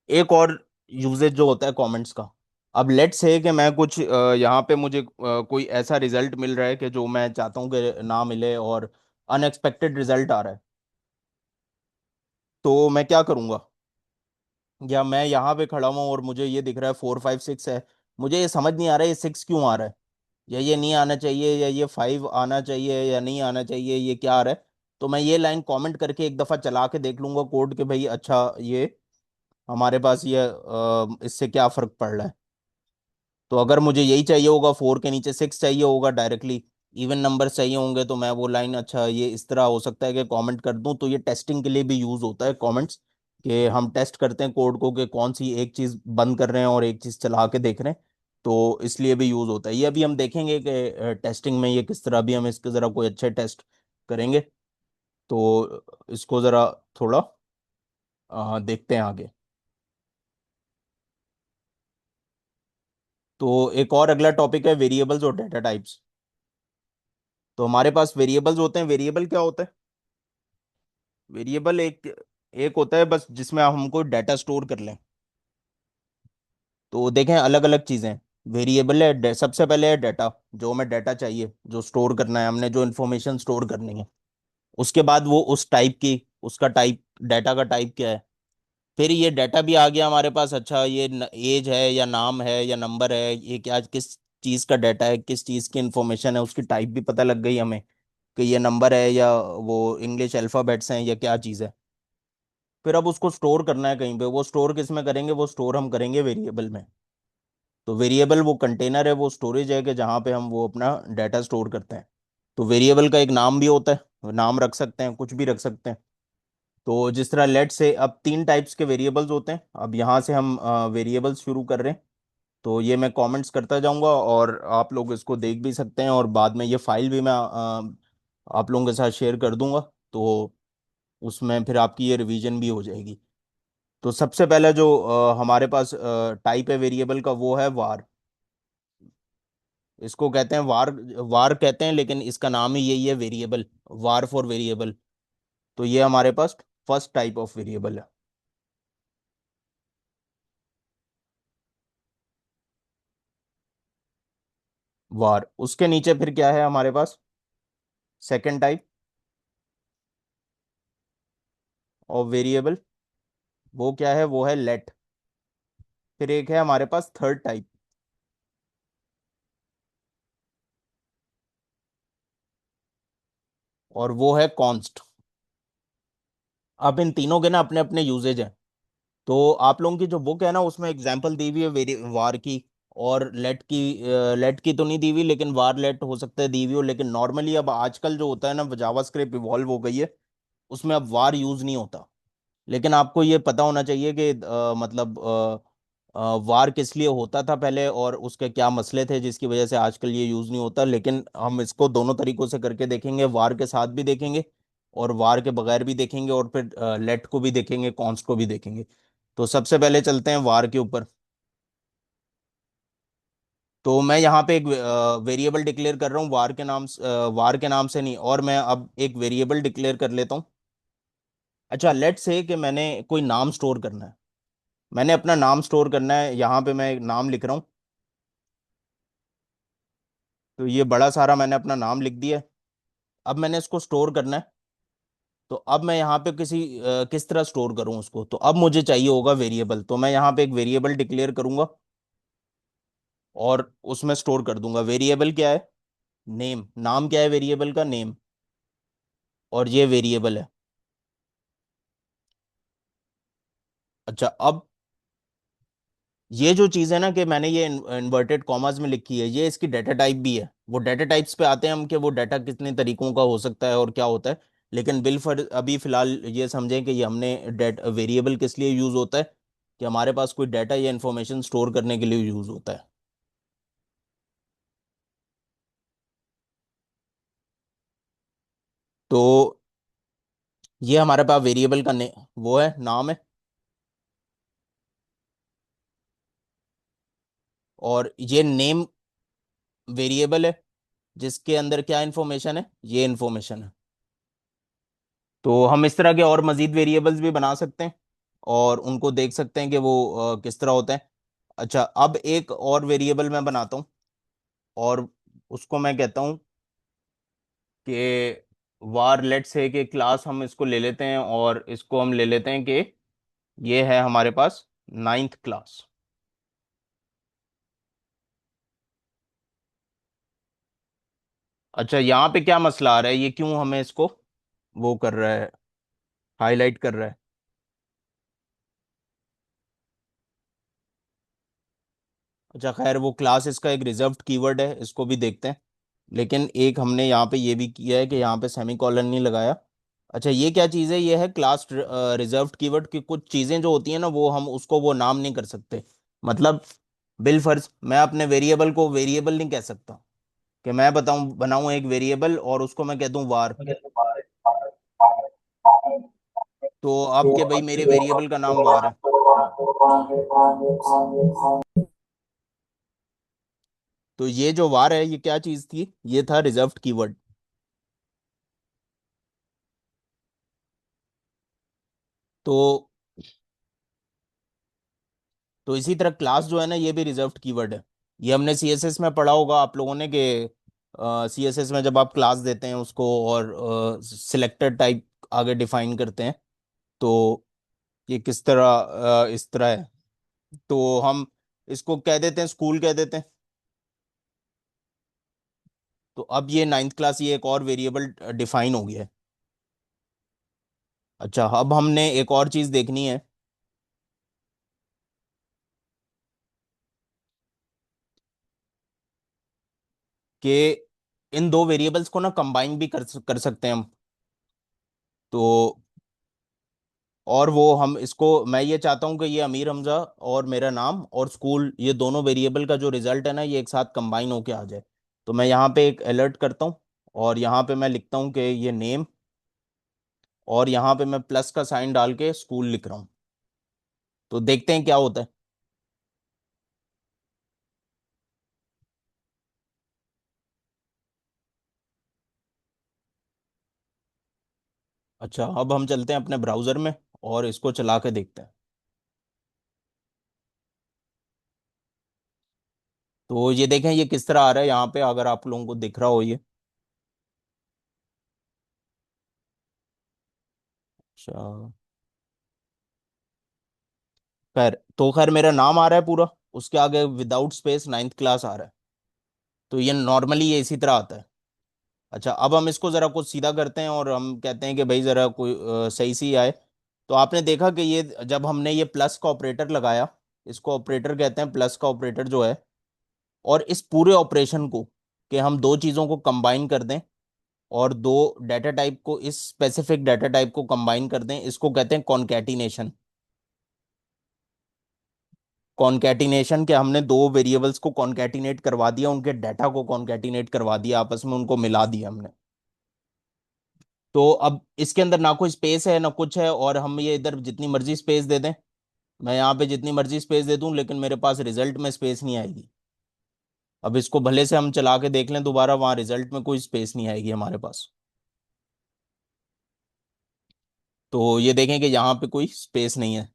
एक और यूजेज जो होता है कमेंट्स का। अब लेट्स से कि मैं कुछ यहाँ पे मुझे कोई ऐसा रिजल्ट मिल रहा है कि जो मैं चाहता हूँ कि ना मिले, और अनएक्सपेक्टेड रिजल्ट आ रहा है। तो मैं क्या करूँगा, या मैं यहाँ पे खड़ा हुआ हूँ और मुझे ये दिख रहा है 4 5 6 है, मुझे ये समझ नहीं आ रहा है ये 6 क्यों आ रहा है। या ये नहीं आना चाहिए, या ये 5 आना चाहिए या नहीं आना चाहिए, ये क्या आ रहा है। तो मैं ये लाइन कमेंट करके एक दफ़ा चला के देख लूंगा कोड के भाई अच्छा ये हमारे पास ये इससे क्या फ़र्क पड़ रहा है। तो अगर मुझे यही चाहिए होगा, 4 के नीचे 6 चाहिए होगा डायरेक्टली, इवन नंबर चाहिए होंगे, तो मैं वो लाइन अच्छा ये इस तरह हो सकता है कि कमेंट कर दूं। तो ये टेस्टिंग के लिए भी यूज़ होता है कमेंट्स, कि हम टेस्ट करते हैं कोड को कि कौन सी एक चीज़ बंद कर रहे हैं और एक चीज़ चला के देख रहे हैं। तो इसलिए भी यूज़ होता है ये। अभी हम देखेंगे कि टेस्टिंग में ये किस तरह भी हम इसके ज़रा कोई अच्छे टेस्ट करेंगे। तो इसको ज़रा थोड़ा देखते हैं आगे। तो एक और अगला टॉपिक है वेरिएबल्स और डेटा टाइप्स। तो हमारे पास वेरिएबल्स होते हैं। वेरिएबल क्या होता है? वेरिएबल एक एक होता है बस जिसमें हम कोई डाटा स्टोर कर लें। तो देखें अलग अलग चीज़ें। वेरिएबल है सबसे पहले है डाटा, जो हमें डाटा चाहिए, जो स्टोर करना है हमने, जो इन्फॉर्मेशन स्टोर करनी है। उसके बाद वो उस टाइप की, उसका टाइप, डाटा का टाइप क्या है। फिर ये डाटा भी आ गया हमारे पास, अच्छा ये एज है या नाम है या नंबर है, ये क्या किस चीज़ का डाटा है, किस चीज़ की इंफॉर्मेशन है, उसकी टाइप भी पता लग गई हमें कि ये नंबर है या वो इंग्लिश अल्फ़ाबेट्स हैं या क्या चीज़ है। फिर अब उसको स्टोर करना है कहीं पे। वो स्टोर किस में करेंगे? वो स्टोर हम करेंगे वेरिएबल में। तो वेरिएबल वो कंटेनर है, वो स्टोरेज है कि जहाँ पे हम वो अपना डाटा स्टोर करते हैं। तो वेरिएबल का एक नाम भी होता है, नाम रख सकते हैं, कुछ भी रख सकते हैं। तो जिस तरह लेट से अब 3 टाइप्स के वेरिएबल्स होते हैं। अब यहाँ से हम वेरिएबल्स शुरू कर रहे हैं। तो ये मैं कमेंट्स करता जाऊंगा और आप लोग इसको देख भी सकते हैं, और बाद में ये फाइल भी मैं आप लोगों के साथ शेयर कर दूंगा। तो उसमें फिर आपकी ये रिवीजन भी हो जाएगी। तो सबसे पहला जो हमारे पास टाइप है वेरिएबल का, वो है वार। इसको कहते हैं वार। वार कहते हैं लेकिन इसका नाम ही यही है, वेरिएबल। War for variable. तो ये हमारे पास फर्स्ट टाइप ऑफ वेरिएबल है, वार। उसके नीचे फिर क्या है हमारे पास? सेकंड टाइप ऑफ वेरिएबल, वो क्या है? वो है लेट। फिर एक है हमारे पास थर्ड टाइप, और वो है कॉन्स्ट। अब इन तीनों के ना अपने अपने यूजेज हैं। तो आप लोगों की जो बुक है ना, उसमें एग्जाम्पल दी हुई है वेरी वार की और लेट की। लेट की तो नहीं दी हुई, लेकिन वार लेट हो सकता है दी हुई हो। लेकिन नॉर्मली अब आजकल जो होता है ना, जावास्क्रिप्ट इवॉल्व हो गई है, उसमें अब वार यूज नहीं होता। लेकिन आपको ये पता होना चाहिए कि मतलब वार किस लिए होता था पहले और उसके क्या मसले थे जिसकी वजह से आजकल ये यूज नहीं होता। लेकिन हम इसको दोनों तरीकों से करके देखेंगे, वार के साथ भी देखेंगे और वार के बगैर भी देखेंगे, और फिर लेट को भी देखेंगे, कॉन्स्ट को भी देखेंगे। तो सबसे पहले चलते हैं वार के ऊपर। तो मैं यहाँ पे एक वेरिएबल डिक्लेयर कर रहा हूँ वार के नाम वार के नाम से नहीं, और मैं अब एक वेरिएबल डिक्लेयर कर लेता हूँ। अच्छा, लेट्स से कि मैंने कोई नाम स्टोर करना है। मैंने अपना नाम स्टोर करना है, यहाँ पे मैं एक नाम लिख रहा हूँ। तो ये बड़ा सारा मैंने अपना नाम लिख दिया है। अब मैंने इसको स्टोर करना है। तो अब मैं यहाँ पे किस तरह स्टोर करूँ उसको? तो अब मुझे चाहिए होगा वेरिएबल। तो मैं यहाँ पे एक वेरिएबल डिक्लेयर करूंगा और उसमें स्टोर कर दूंगा। वेरिएबल क्या है? नेम। नाम क्या है वेरिएबल का? नेम। और ये वेरिएबल है। अच्छा, अब ये जो चीज़ है ना कि मैंने ये इन्वर्टेड कॉमास में लिखी है, ये इसकी डाटा टाइप भी है। वो डाटा टाइप्स पे आते हैं हम कि वो डाटा कितने तरीकों का हो सकता है और क्या होता है। लेकिन बिल फर अभी फिलहाल ये समझें कि ये हमने डेटा वेरिएबल किस लिए यूज़ होता है, कि हमारे पास कोई डाटा या इंफॉर्मेशन स्टोर करने के लिए यूज़ होता है। तो ये हमारे पास वेरिएबल का वो है, नाम है। और ये नेम वेरिएबल है जिसके अंदर क्या इंफॉर्मेशन है? ये इंफॉर्मेशन है। तो हम इस तरह के और मजीद वेरिएबल्स भी बना सकते हैं और उनको देख सकते हैं कि वो किस तरह होते हैं। अच्छा, अब एक और वेरिएबल मैं बनाता हूँ और उसको मैं कहता हूँ कि वार लेट से कि क्लास हम इसको ले लेते हैं, और इसको हम ले लेते हैं कि ये है हमारे पास नाइन्थ क्लास। अच्छा, यहाँ पे क्या मसला आ रहा है, ये क्यों हमें इसको वो कर रहा है, हाईलाइट कर रहा है? अच्छा खैर, वो क्लास इसका एक रिजर्व्ड कीवर्ड है, इसको भी देखते हैं। लेकिन एक हमने यहाँ पे ये भी किया है कि यहाँ पे सेमी कॉलन नहीं लगाया। अच्छा, ये क्या चीज़ है? ये है क्लास रिजर्व्ड कीवर्ड की कुछ चीज़ें जो होती हैं ना, वो हम उसको वो नाम नहीं कर सकते। मतलब बिल फर्ज मैं अपने वेरिएबल को वेरिएबल नहीं कह सकता, कि मैं बताऊं बनाऊं एक वेरिएबल और उसको मैं कह दूं वार। तो अब के भाई मेरे वेरिएबल का नाम वार है। तो ये जो वार है ये क्या चीज़ थी? ये था रिजर्व्ड कीवर्ड। तो इसी तरह क्लास जो है ना, ये भी रिजर्व्ड कीवर्ड है। ये हमने सीएसएस में पढ़ा होगा आप लोगों ने, कि सीएसएस में जब आप क्लास देते हैं उसको और सिलेक्टेड टाइप आगे डिफाइन करते हैं, तो ये किस तरह इस तरह है। तो हम इसको कह देते हैं स्कूल कह देते हैं। तो अब ये नाइन्थ क्लास, ये एक और वेरिएबल डिफाइन हो गया है। अच्छा, अब हमने एक और चीज देखनी है कि इन दो वेरिएबल्स को ना कंबाइन भी कर सकते हैं हम। तो और वो हम इसको, मैं ये चाहता हूँ कि ये अमीर हमजा और मेरा नाम और स्कूल, ये दोनों वेरिएबल का जो रिजल्ट है ना, ये एक साथ कंबाइन होके आ जाए। तो मैं यहाँ पे एक अलर्ट करता हूँ और यहाँ पे मैं लिखता हूँ कि ये नेम, और यहाँ पे मैं प्लस का साइन डाल के स्कूल लिख रहा हूँ। तो देखते हैं क्या होता है। अच्छा, अब हम चलते हैं अपने ब्राउजर में और इसको चला के देखते हैं। तो ये देखें ये किस तरह आ रहा है यहाँ पे, अगर आप लोगों को दिख रहा हो ये। अच्छा खैर, तो खैर मेरा नाम आ रहा है पूरा, उसके आगे विदाउट स्पेस नाइन्थ क्लास आ रहा है। तो ये नॉर्मली ये इसी तरह आता है। अच्छा, अब हम इसको जरा कुछ सीधा करते हैं और हम कहते हैं कि भाई जरा कोई सही सी आए। तो आपने देखा कि ये जब हमने ये प्लस का ऑपरेटर लगाया, इसको ऑपरेटर कहते हैं, प्लस का ऑपरेटर जो है। और इस पूरे ऑपरेशन को, कि हम दो चीज़ों को कंबाइन कर दें और दो डाटा टाइप को, इस स्पेसिफिक डाटा टाइप को कंबाइन कर दें, इसको कहते हैं कॉन्कैटिनेशन। कॉन्कैटिनेशन के हमने दो वेरिएबल्स को कॉन्कैटिनेट करवा दिया, उनके डाटा को कॉन्कैटिनेट करवा दिया, आपस में उनको मिला दिया हमने। तो अब इसके अंदर ना कोई स्पेस है ना कुछ है, और हम ये इधर जितनी मर्जी स्पेस दे दें, मैं यहाँ पे जितनी मर्जी स्पेस दे दूं, लेकिन मेरे पास रिजल्ट में स्पेस नहीं आएगी। अब इसको भले से हम चला के देख लें दोबारा, वहां रिजल्ट में कोई स्पेस नहीं आएगी हमारे पास। तो ये देखें कि यहाँ पे कोई स्पेस नहीं है।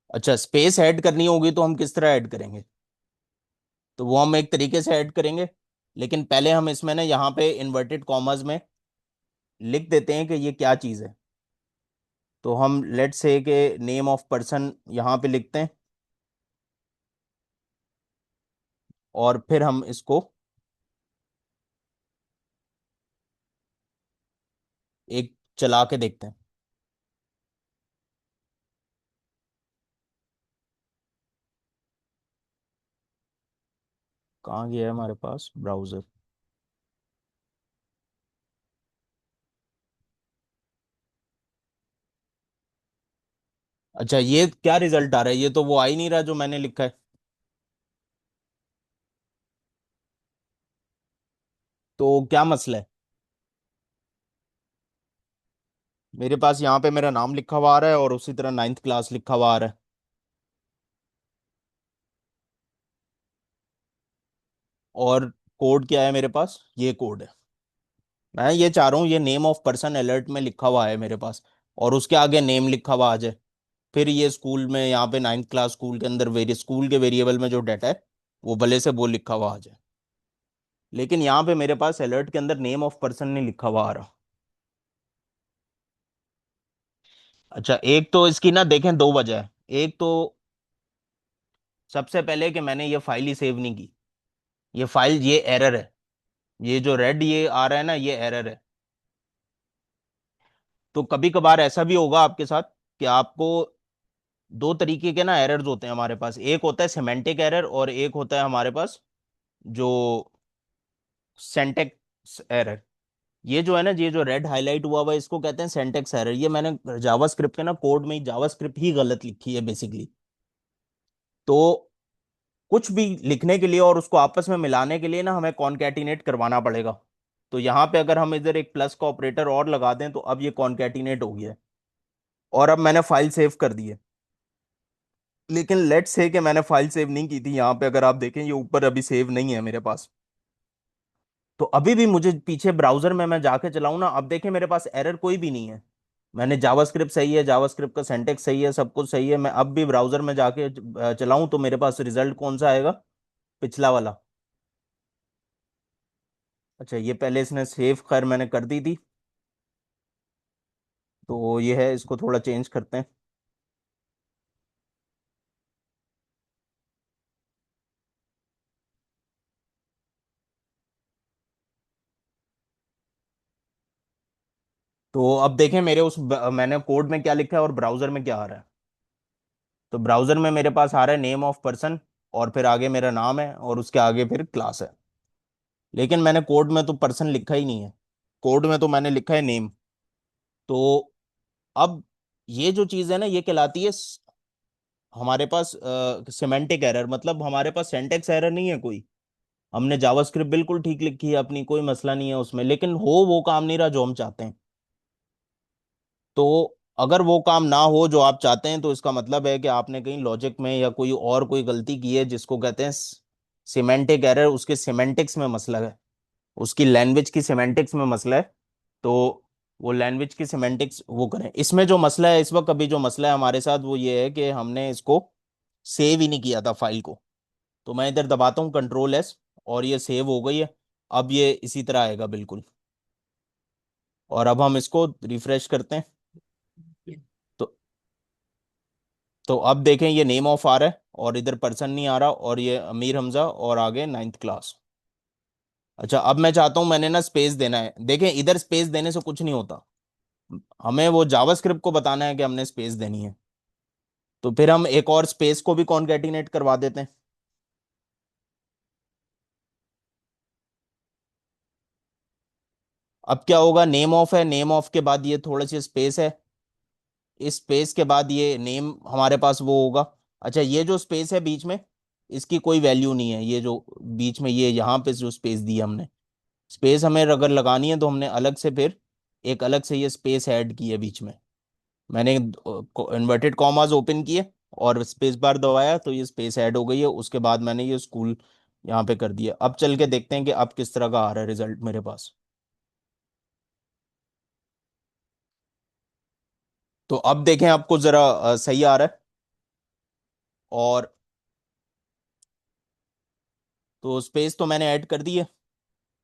अच्छा, स्पेस ऐड करनी होगी तो हम किस तरह ऐड करेंगे? तो वो हम एक तरीके से ऐड करेंगे, लेकिन पहले हम इसमें ना यहाँ पे इन्वर्टेड कॉमर्स में लिख देते हैं कि ये क्या चीज़ है। तो हम लेट से के नेम ऑफ पर्सन यहाँ पे लिखते हैं, और फिर हम इसको एक चला के देखते हैं। कहाँ गया है हमारे पास ब्राउजर? अच्छा, ये क्या रिजल्ट आ रहा है? ये तो वो आ ही नहीं रहा जो मैंने लिखा है। तो क्या मसला है? मेरे पास यहाँ पे मेरा नाम लिखा हुआ आ रहा है और उसी तरह नाइन्थ क्लास लिखा हुआ आ रहा है। और कोड क्या है मेरे पास? ये कोड है। मैं ये चाह रहा हूँ ये नेम ऑफ पर्सन अलर्ट में लिखा हुआ है मेरे पास, और उसके आगे नेम लिखा हुआ आ जाए। फिर ये स्कूल में, यहाँ पे नाइन्थ क्लास स्कूल के अंदर स्कूल के वेरिएबल में जो डाटा है वो भले से वो लिखा हुआ आ जाए। लेकिन यहाँ पे मेरे पास अलर्ट के अंदर नेम ऑफ पर्सन नहीं लिखा हुआ आ रहा। अच्छा, एक तो इसकी ना देखें दो वजह है। एक तो सबसे पहले कि मैंने ये फाइल ही सेव नहीं की। ये फाइल, ये एरर है। ये जो रेड ये आ रहा है ना, ये एरर है। तो कभी कभार ऐसा भी होगा आपके साथ कि आपको दो तरीके के ना एरर्स होते हैं हमारे पास। एक होता है सिमेंटिक एरर और एक होता है हमारे पास जो सेंटेक्स एरर। ये जो है ना, ये जो रेड हाईलाइट हुआ हुआ है, इसको कहते हैं सेंटेक्स एरर। ये मैंने जावास्क्रिप्ट के ना कोड में जावास्क्रिप्ट ही गलत लिखी है बेसिकली। तो कुछ भी लिखने के लिए और उसको आपस में मिलाने के लिए ना हमें कॉनकैटिनेट करवाना पड़ेगा। तो यहाँ पे अगर हम इधर एक प्लस का ऑपरेटर और लगा दें तो अब ये कॉनकैटिनेट हो गया है। और अब मैंने फाइल सेव कर दी है। लेकिन लेट्स से कि मैंने फाइल सेव नहीं की थी, यहाँ पे अगर आप देखें ये ऊपर अभी सेव नहीं है मेरे पास। तो अभी भी मुझे पीछे ब्राउजर में मैं जाके चलाऊं ना, अब देखें मेरे पास एरर कोई भी नहीं है। मैंने जावास्क्रिप्ट सही है, जावास्क्रिप्ट का सिंटेक्स सही है, सब कुछ सही है। मैं अब भी ब्राउजर में जाके चलाऊं तो मेरे पास रिजल्ट कौन सा आएगा? पिछला वाला। अच्छा, ये पहले इसने सेव खैर मैंने कर दी थी। तो ये है, इसको थोड़ा चेंज करते हैं। तो अब देखें मेरे मैंने कोड में क्या लिखा है और ब्राउजर में क्या आ रहा है। तो ब्राउजर में मेरे पास आ रहा है नेम ऑफ पर्सन, और फिर आगे मेरा नाम है और उसके आगे फिर क्लास है। लेकिन मैंने कोड में तो पर्सन लिखा ही नहीं है। कोड में तो मैंने लिखा है नेम। तो अब ये जो चीज है ना, ये कहलाती है हमारे पास सिमेंटिक एरर। मतलब हमारे पास सिंटेक्स एरर नहीं है कोई। हमने जावास्क्रिप्ट बिल्कुल ठीक लिखी है अपनी, कोई मसला नहीं है उसमें, लेकिन हो वो काम नहीं रहा जो हम चाहते हैं। तो अगर वो काम ना हो जो आप चाहते हैं तो इसका मतलब है कि आपने कहीं लॉजिक में या कोई गलती की है, जिसको कहते हैं सिमेंटिक एरर। उसके सिमेंटिक्स में मसला है, उसकी लैंग्वेज की सिमेंटिक्स में मसला है। तो वो लैंग्वेज की सिमेंटिक्स वो करें। इसमें जो मसला है इस वक्त, अभी जो मसला है हमारे साथ वो ये है कि हमने इसको सेव ही नहीं किया था फाइल को। तो मैं इधर दबाता हूँ कंट्रोल S, और ये सेव हो गई है। अब ये इसी तरह आएगा बिल्कुल। और अब हम इसको रिफ्रेश करते हैं। तो तो अब देखें ये नेम ऑफ आ रहा है और इधर पर्सन नहीं आ रहा, और ये अमीर हमजा और आगे 9th क्लास। अच्छा, अब मैं चाहता हूं, मैंने ना स्पेस देना है। देखें इधर स्पेस देने से कुछ नहीं होता। हमें वो जावास्क्रिप्ट को बताना है कि हमने स्पेस देनी है। तो फिर हम एक और स्पेस को भी कॉन्कैटिनेट करवा देते हैं। अब क्या होगा, नेम ऑफ है, नेम ऑफ के बाद ये थोड़ी सी स्पेस है, इस स्पेस के बाद ये नेम हमारे पास वो होगा। अच्छा, ये जो स्पेस है बीच में, इसकी कोई वैल्यू नहीं है। ये जो बीच में ये यहाँ पे जो स्पेस दी है हमने, स्पेस हमें अगर लगानी है तो हमने अलग से फिर एक अलग से ये स्पेस ऐड की है बीच में। मैंने इन्वर्टेड कॉमास ओपन किए और स्पेस बार दबाया तो ये स्पेस ऐड हो गई है। उसके बाद मैंने ये स्कूल यहाँ पे कर दिया। अब चल के देखते हैं कि अब किस तरह का आ रहा है रिजल्ट मेरे पास। तो अब देखें आपको जरा सही आ रहा है। और तो स्पेस तो मैंने ऐड कर दी है।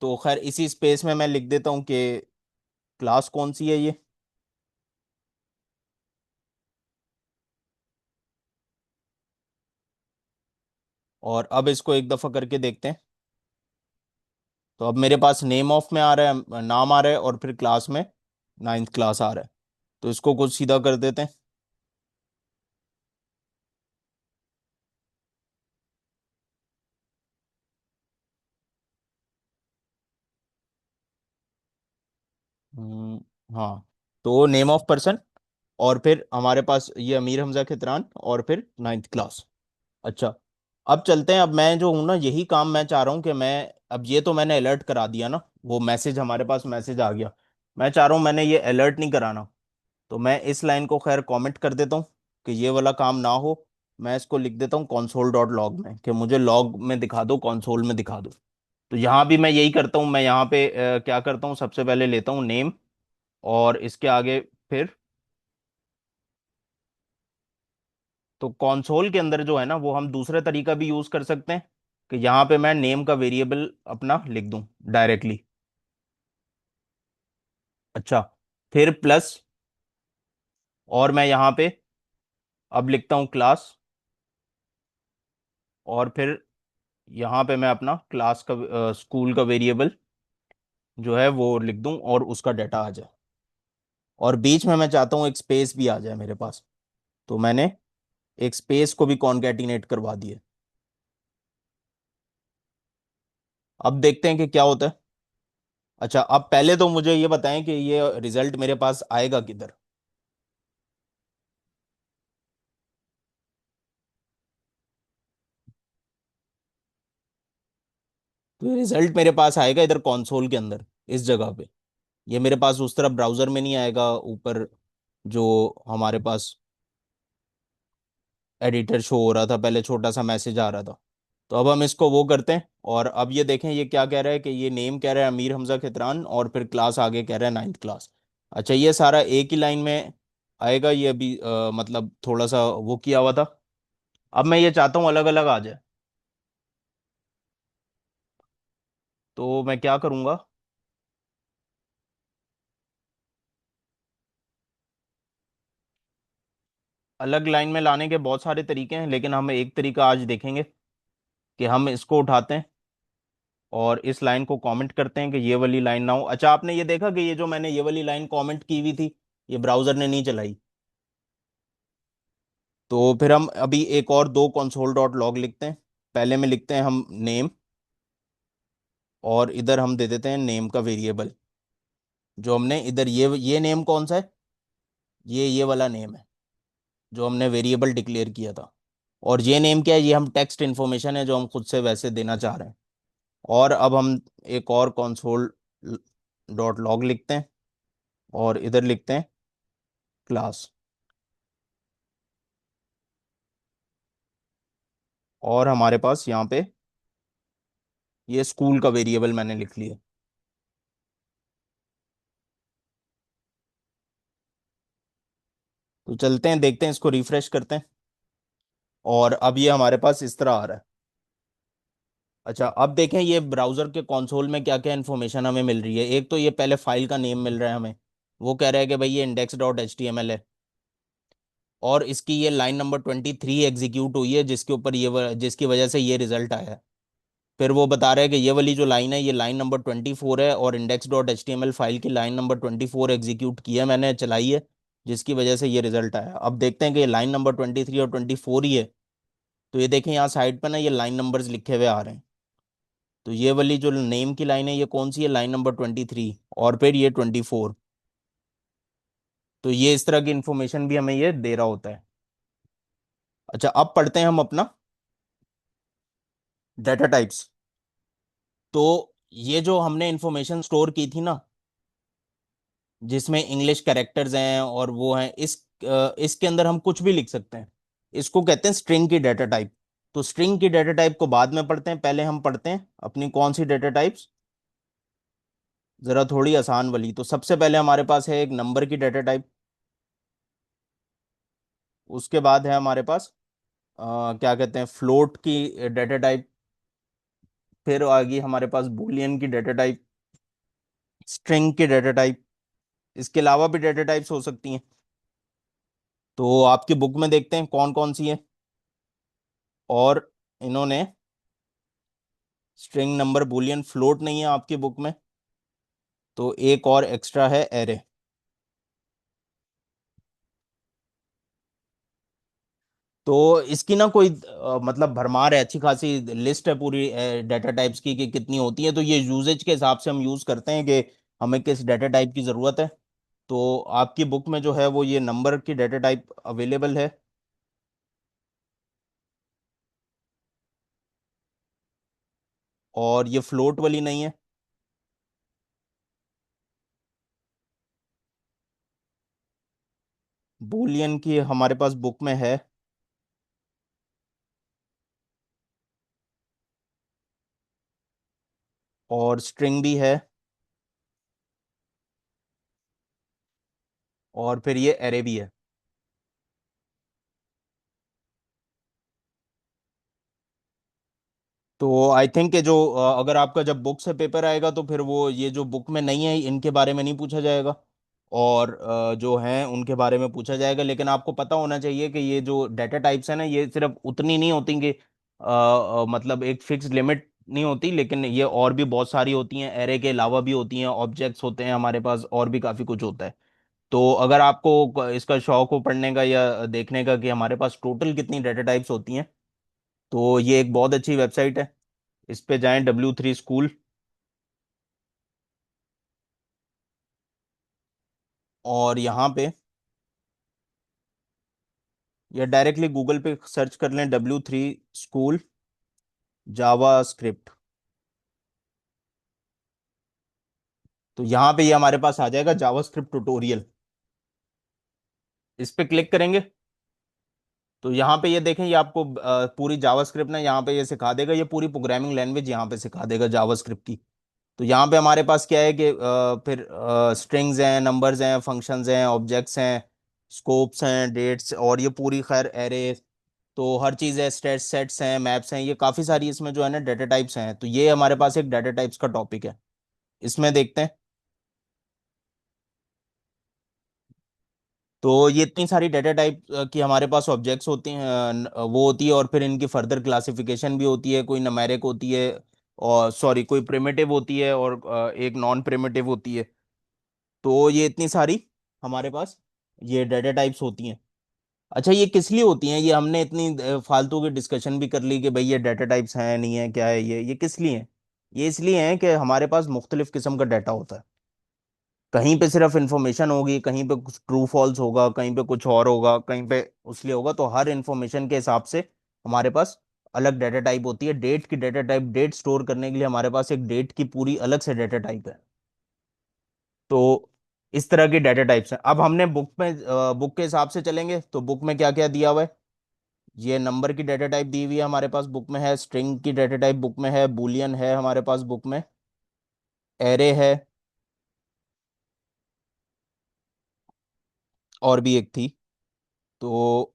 तो खैर इसी स्पेस में मैं लिख देता हूँ कि क्लास कौन सी है ये। और अब इसको एक दफा करके देखते हैं। तो अब मेरे पास नेम ऑफ में आ रहा है, नाम आ रहा है, और फिर क्लास में 9th क्लास आ रहा है। तो इसको कुछ सीधा कर देते हैं। हाँ, तो नेम ऑफ पर्सन, और फिर हमारे पास ये अमीर हमजा खितरान, और फिर 9th क्लास। अच्छा, अब चलते हैं। अब मैं जो हूँ ना, यही काम मैं चाह रहा हूँ कि मैं, अब ये तो मैंने अलर्ट करा दिया ना, वो मैसेज हमारे पास मैसेज आ गया। मैं चाह रहा हूँ मैंने ये अलर्ट नहीं कराना। तो मैं इस लाइन को खैर कमेंट कर देता हूँ कि ये वाला काम ना हो। मैं इसको लिख देता हूँ console.log में कि मुझे लॉग में दिखा दो, कंसोल में दिखा दो। तो यहाँ भी मैं यही करता हूँ। मैं यहाँ पे क्या करता हूँ, सबसे पहले लेता हूँ नेम, और इसके आगे फिर, तो कंसोल के अंदर जो है ना, वो हम दूसरा तरीका भी यूज कर सकते हैं कि यहाँ पे मैं नेम का वेरिएबल अपना लिख दूं डायरेक्टली। अच्छा, फिर प्लस, और मैं यहाँ पे अब लिखता हूँ क्लास, और फिर यहाँ पे मैं अपना क्लास का स्कूल का वेरिएबल जो है वो लिख दूं और उसका डाटा आ जाए। और बीच में मैं चाहता हूँ एक स्पेस भी आ जाए मेरे पास, तो मैंने एक स्पेस को भी कॉन्कैटिनेट करवा दिया। अब देखते हैं कि क्या होता है। अच्छा, अब पहले तो मुझे ये बताएं कि ये रिजल्ट मेरे पास आएगा किधर। तो ये रिजल्ट मेरे पास आएगा इधर कंसोल के अंदर, इस जगह पे। ये मेरे पास उस तरफ ब्राउजर में नहीं आएगा, ऊपर जो हमारे पास एडिटर शो हो रहा था पहले, छोटा सा मैसेज आ रहा था। तो अब हम इसको वो करते हैं, और अब ये देखें ये क्या कह रहा है कि ये नेम कह रहा है अमीर हमजा खितरान, और फिर क्लास आगे कह रहा है 9th क्लास। अच्छा, ये सारा एक ही लाइन में आएगा, ये अभी मतलब थोड़ा सा वो किया हुआ था। अब मैं ये चाहता हूँ अलग अलग आ जाए, तो मैं क्या करूँगा। अलग लाइन में लाने के बहुत सारे तरीके हैं, लेकिन हम एक तरीका आज देखेंगे कि हम इसको उठाते हैं और इस लाइन को कमेंट करते हैं कि ये वाली लाइन ना हो। अच्छा, आपने ये देखा कि ये जो मैंने ये वाली लाइन कमेंट की हुई थी, ये ब्राउजर ने नहीं चलाई। तो फिर हम अभी एक और दो कंसोल डॉट लॉग लिखते हैं। पहले में लिखते हैं हम नेम, और इधर हम दे देते हैं नेम का वेरिएबल। जो हमने इधर ये नेम कौन सा है, ये वाला नेम है जो हमने वेरिएबल डिक्लेयर किया था। और ये नेम क्या है, ये हम टेक्स्ट इन्फॉर्मेशन है जो हम खुद से वैसे देना चाह रहे हैं। और अब हम एक और कंसोल डॉट लॉग लिखते हैं, और इधर लिखते हैं क्लास। और हमारे पास यहाँ पे ये स्कूल का वेरिएबल मैंने लिख लिया। तो चलते हैं, देखते हैं, इसको रिफ्रेश करते हैं, और अब ये हमारे पास इस तरह आ रहा है। अच्छा, अब देखें ये ब्राउजर के कंसोल में क्या क्या इन्फॉर्मेशन हमें मिल रही है। एक तो ये पहले फाइल का नेम मिल रहा है हमें, वो कह रहा है कि भाई ये index dot H T M L है, और इसकी ये लाइन नंबर 23 एग्जीक्यूट हुई है, जिसके ऊपर जिसकी वजह से ये रिजल्ट आया है। फिर वो बता रहा है कि ये वाली जो लाइन है ये लाइन नंबर 24 है, और index dot H T M L file की लाइन नंबर 24 एग्जीक्यूट की है मैंने, चलाई है, जिसकी वजह से ये रिजल्ट आया। अब देखते हैं कि ये लाइन नंबर 23 और 24 ही है। तो ये देखें यहाँ साइड पर ना ये लाइन नंबर्स लिखे हुए आ रहे हैं। तो ये वाली जो नेम की लाइन है ये कौन सी है, लाइन नंबर 23, और फिर ये 24। तो ये इस तरह की इंफॉर्मेशन भी हमें ये दे रहा होता है। अच्छा, अब पढ़ते हैं हम अपना डाटा टाइप्स। तो ये जो हमने इंफॉर्मेशन स्टोर की थी ना, जिसमें इंग्लिश कैरेक्टर्स हैं और वो हैं, इसके अंदर हम कुछ भी लिख सकते हैं। इसको कहते हैं स्ट्रिंग की डाटा टाइप। तो स्ट्रिंग की डाटा टाइप को बाद में पढ़ते हैं, पहले हम पढ़ते हैं अपनी कौन सी डाटा टाइप्स, जरा थोड़ी आसान वाली। तो सबसे पहले हमारे पास है एक नंबर की डाटा टाइप। उसके बाद है हमारे पास क्या कहते हैं, फ्लोट की डाटा टाइप। फिर आ गई हमारे पास बूलियन की डाटा टाइप, स्ट्रिंग की डाटा टाइप। इसके अलावा भी डाटा टाइप्स हो सकती हैं, तो आपकी बुक में देखते हैं कौन कौन सी है। और इन्होंने स्ट्रिंग, नंबर, बूलियन, फ्लोट नहीं है आपकी बुक में, तो एक और एक्स्ट्रा है एरे। तो इसकी ना कोई मतलब भरमार है, अच्छी खासी लिस्ट है पूरी डाटा टाइप्स की कि कितनी होती है। तो ये यूजेज के हिसाब से हम यूज करते हैं कि हमें किस डाटा टाइप की जरूरत है। तो आपकी बुक में जो है वो ये नंबर की डाटा टाइप अवेलेबल है। और ये फ्लोट वाली नहीं है। बूलियन की हमारे पास बुक में है, और स्ट्रिंग भी है, और फिर ये एरे भी है। तो आई थिंक कि जो अगर आपका जब बुक से पेपर आएगा तो फिर वो ये जो बुक में नहीं है इनके बारे में नहीं पूछा जाएगा। और जो हैं उनके बारे में पूछा जाएगा। लेकिन आपको पता होना चाहिए कि ये जो डाटा टाइप्स है ना, ये सिर्फ उतनी नहीं होती कि मतलब एक फिक्स लिमिट नहीं होती, लेकिन ये और भी बहुत सारी होती हैं। एरे के अलावा भी होती हैं, ऑब्जेक्ट्स होते हैं हमारे पास, और भी काफ़ी कुछ होता है। तो अगर आपको इसका शौक हो पढ़ने का या देखने का कि हमारे पास टोटल कितनी डाटा टाइप्स होती हैं, तो ये एक बहुत अच्छी वेबसाइट है। इस पे जाएं, W3 स्कूल। और यहाँ पे या डायरेक्टली गूगल पे सर्च कर लें W3 स्कूल जावा स्क्रिप्ट। तो यहाँ पे ये हमारे पास आ जाएगा जावा स्क्रिप्ट ट्यूटोरियल। इस पे क्लिक करेंगे तो यहाँ पे ये देखें, ये आपको पूरी जावा स्क्रिप्ट ना यहाँ पे ये सिखा देगा। ये पूरी प्रोग्रामिंग लैंग्वेज यहाँ पे सिखा देगा जावा स्क्रिप्ट की। तो यहाँ पे हमारे पास क्या है कि फिर स्ट्रिंग्स हैं, नंबर्स हैं, फंक्शंस हैं, ऑब्जेक्ट्स हैं, स्कोप्स हैं, डेट्स, और ये पूरी खैर एरे। तो हर चीज़ है, स्टेट्स, सेट्स हैं, मैप्स हैं, ये काफ़ी सारी इसमें जो है ना डाटा टाइप्स हैं। तो ये हमारे पास एक डाटा टाइप्स का टॉपिक है। इसमें देखते हैं। तो ये इतनी सारी डाटा टाइप की हमारे पास ऑब्जेक्ट्स होते हैं, वो होती है, और फिर इनकी फर्दर क्लासिफिकेशन भी होती है। कोई न्यूमेरिक होती है, और सॉरी कोई प्रिमिटिव होती है, और एक नॉन प्रिमिटिव होती है। तो ये इतनी सारी हमारे पास ये डाटा टाइप्स होती हैं। अच्छा, ये किस लिए होती हैं? ये हमने इतनी फालतू की डिस्कशन भी कर ली कि भाई ये डाटा टाइप्स हैं नहीं है, क्या है ये किस लिए हैं? ये इसलिए हैं कि हमारे पास मुख्तलिफ किस्म का डाटा होता है। कहीं पे सिर्फ इंफॉर्मेशन होगी, कहीं पे कुछ ट्रू फॉल्स होगा, कहीं पे कुछ और होगा, कहीं पे उसलिए होगा। तो हर इंफॉर्मेशन के हिसाब से हमारे पास अलग डाटा टाइप होती है। डेट की डाटा टाइप, डेट स्टोर करने के लिए हमारे पास एक डेट की पूरी अलग से डाटा टाइप है। तो इस तरह की डाटा टाइप्स हैं। अब हमने बुक के हिसाब से चलेंगे तो बुक में क्या क्या दिया हुआ है? ये नंबर की डाटा टाइप दी हुई है हमारे पास, बुक में है। स्ट्रिंग की डाटा टाइप बुक में है। बूलियन है हमारे पास बुक में। एरे है, और भी एक थी। तो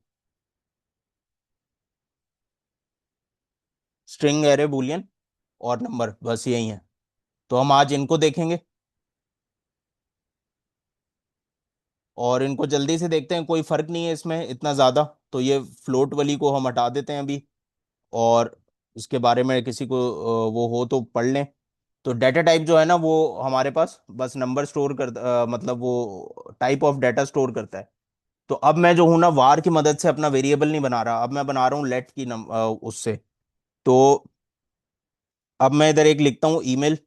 स्ट्रिंग, एरे, बूलियन और नंबर, बस यही है। तो हम आज इनको देखेंगे, और इनको जल्दी से देखते हैं। कोई फर्क नहीं है इसमें इतना ज़्यादा। तो ये फ्लोट वाली को हम हटा देते हैं अभी। और इसके बारे में किसी को वो हो तो पढ़ लें। तो डाटा टाइप जो है ना, वो हमारे पास बस नंबर स्टोर कर मतलब वो टाइप ऑफ डाटा स्टोर करता है। तो अब मैं जो हूं ना, वार की मदद से अपना वेरिएबल नहीं बना रहा, अब मैं बना रहा हूँ लेट की उससे। तो अब मैं इधर एक लिखता हूँ ईमेल,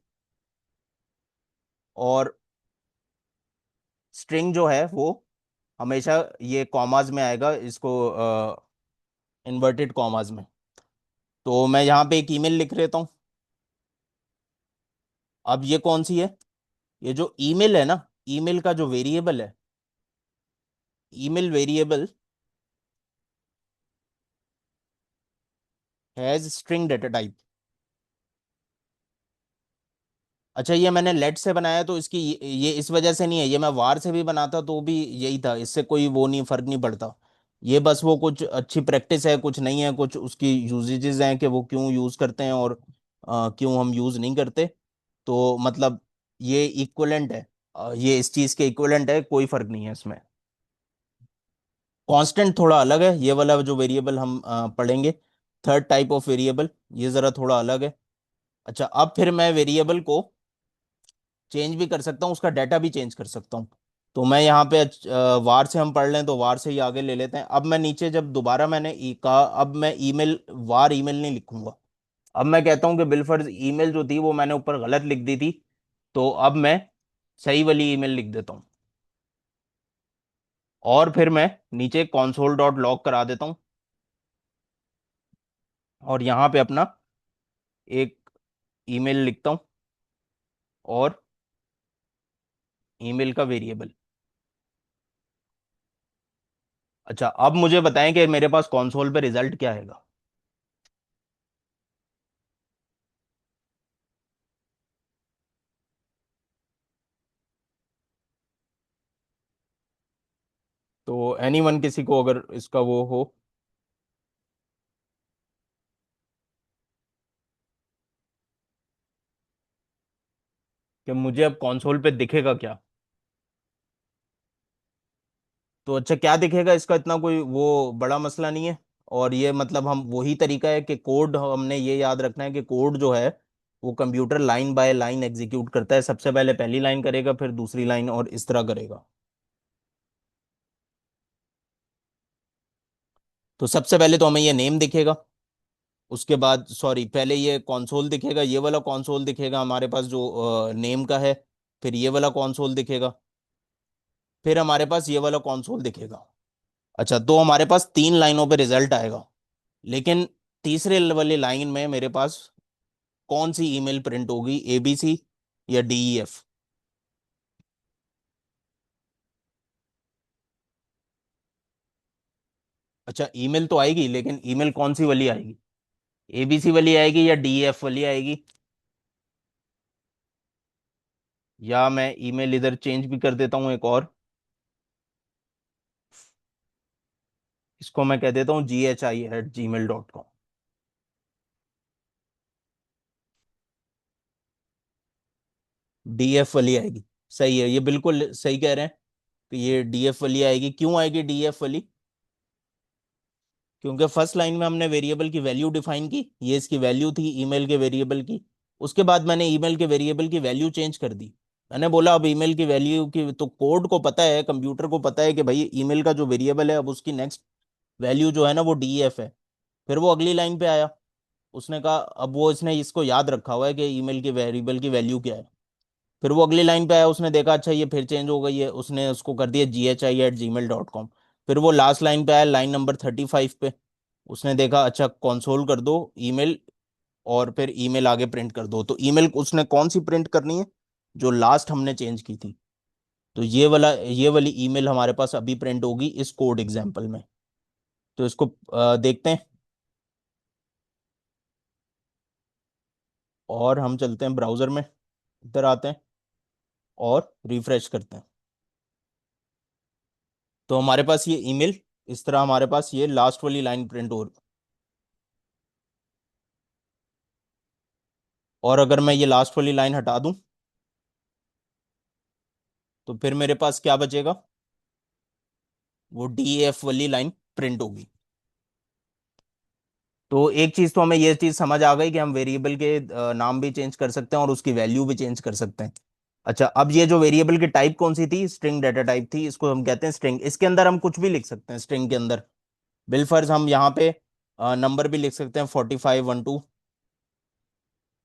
और स्ट्रिंग जो है वो हमेशा ये कॉमाज में आएगा, इसको इन्वर्टेड कॉमाज में। तो मैं यहाँ पे एक ईमेल लिख लेता हूँ। अब ये कौन सी है? ये जो ईमेल है ना, ईमेल का जो वेरिएबल है, email variable has string data type. अच्छा, ये मैंने लेट से बनाया तो इसकी ये इस वजह से नहीं है। ये मैं वार से भी बनाता तो भी यही था, इससे कोई वो नहीं, फर्क नहीं पड़ता। ये बस वो कुछ अच्छी प्रैक्टिस है, कुछ नहीं है, कुछ उसकी यूजेजेस हैं कि वो क्यों यूज करते हैं और क्यों हम यूज नहीं करते। तो मतलब ये इक्वलेंट है, ये इस चीज के इक्वलेंट है, कोई फर्क नहीं है इसमें। कांस्टेंट थोड़ा अलग है, ये वाला जो वेरिएबल हम पढ़ेंगे, थर्ड टाइप ऑफ वेरिएबल, ये जरा थोड़ा अलग है। अच्छा, अब फिर मैं वेरिएबल को चेंज भी कर सकता हूँ, उसका डाटा भी चेंज कर सकता हूँ। तो मैं यहाँ पे वार से हम पढ़ लें तो वार से ही आगे ले लेते हैं। अब मैं नीचे जब दोबारा मैंने कहा, अब मैं ईमेल, वार ईमेल नहीं लिखूंगा। अब मैं कहता हूँ कि बिलफर्ज ईमेल जो थी वो मैंने ऊपर गलत लिख दी थी, तो अब मैं सही वाली ईमेल लिख देता हूँ। और फिर मैं नीचे console डॉट लॉग करा देता हूँ, और यहाँ पे अपना एक ईमेल लिखता हूँ, और ईमेल का वेरिएबल। अच्छा, अब मुझे बताएं कि मेरे पास कंसोल पे रिजल्ट क्या आएगा। तो एनीवन, किसी को अगर इसका वो हो कि मुझे अब कंसोल पे दिखेगा क्या। तो अच्छा क्या दिखेगा, इसका इतना कोई वो बड़ा मसला नहीं है। और ये मतलब हम वही तरीका है कि कोड हमने ये याद रखना है कि कोड जो है वो computer line by line execute करता है, सबसे पहले पहली लाइन करेगा फिर दूसरी लाइन और इस तरह करेगा। तो सबसे पहले तो हमें ये नेम दिखेगा, उसके बाद सॉरी पहले ये कंसोल दिखेगा, ये वाला कंसोल दिखेगा हमारे पास जो नेम का है। फिर ये वाला कंसोल दिखेगा, फिर हमारे पास ये वाला कंसोल दिखेगा। अच्छा तो हमारे पास तीन लाइनों पे रिजल्ट आएगा, लेकिन तीसरे वाली लाइन में मेरे पास कौन सी ईमेल प्रिंट होगी, ABC या DEF? अच्छा ईमेल तो आएगी, लेकिन ईमेल कौन सी वाली आएगी, ABC वाली आएगी या DEF वाली आएगी? या मैं ईमेल इधर चेंज भी कर देता हूँ एक और, इसको मैं कह देता हूँ GHI@gmail.com। DEF वाली आएगी, सही है, ये बिल्कुल सही कह रहे हैं कि ये DEF वाली आएगी। क्यों आएगी DEF वाली? क्योंकि फर्स्ट लाइन में हमने वेरिएबल की वैल्यू डिफाइन की, ये इसकी वैल्यू थी ईमेल के वेरिएबल की। उसके बाद मैंने ईमेल के वेरिएबल की वैल्यू चेंज कर दी। मैंने बोला अब ईमेल की वैल्यू की तो कोड को पता है, कंप्यूटर को पता है कि भाई ईमेल का जो वेरिएबल है अब उसकी नेक्स्ट वैल्यू जो है ना वो DEF है। फिर वो अगली लाइन पे आया, उसने कहा अब वो इसने इसको याद रखा हुआ है कि ईमेल के वेरिएबल की वैल्यू क्या है। फिर वो अगली लाइन पे आया, उसने देखा अच्छा ये फिर चेंज हो गई है, उसने उसको कर दिया GHI@gmail.com। फिर वो लास्ट लाइन पे आया, लाइन नंबर 35 पे, उसने देखा अच्छा कंसोल कर दो ईमेल, और फिर ईमेल आगे प्रिंट कर दो। तो ईमेल उसने कौन सी प्रिंट करनी है, जो लास्ट हमने चेंज की थी। तो ये वाली ईमेल हमारे पास अभी प्रिंट होगी इस कोड एग्जाम्पल में। तो इसको देखते हैं, और हम चलते हैं ब्राउजर में, इधर आते हैं और रिफ्रेश करते हैं। तो हमारे पास ये ईमेल इस तरह हमारे पास ये लास्ट वाली लाइन प्रिंट हो। और अगर मैं ये लास्ट वाली लाइन हटा दूं तो फिर मेरे पास क्या बचेगा, वो DEF वाली लाइन प्रिंट होगी। तो एक चीज तो हमें ये चीज समझ आ गई कि हम वेरिएबल के नाम भी चेंज कर सकते हैं और उसकी वैल्यू भी चेंज कर सकते हैं। अच्छा अब ये जो वेरिएबल की टाइप कौन सी थी, स्ट्रिंग डाटा टाइप थी, इसको हम कहते हैं स्ट्रिंग। इसके अंदर हम कुछ भी लिख सकते हैं स्ट्रिंग के अंदर। बिलफर्ज हम यहाँ पे नंबर भी लिख सकते हैं 4512।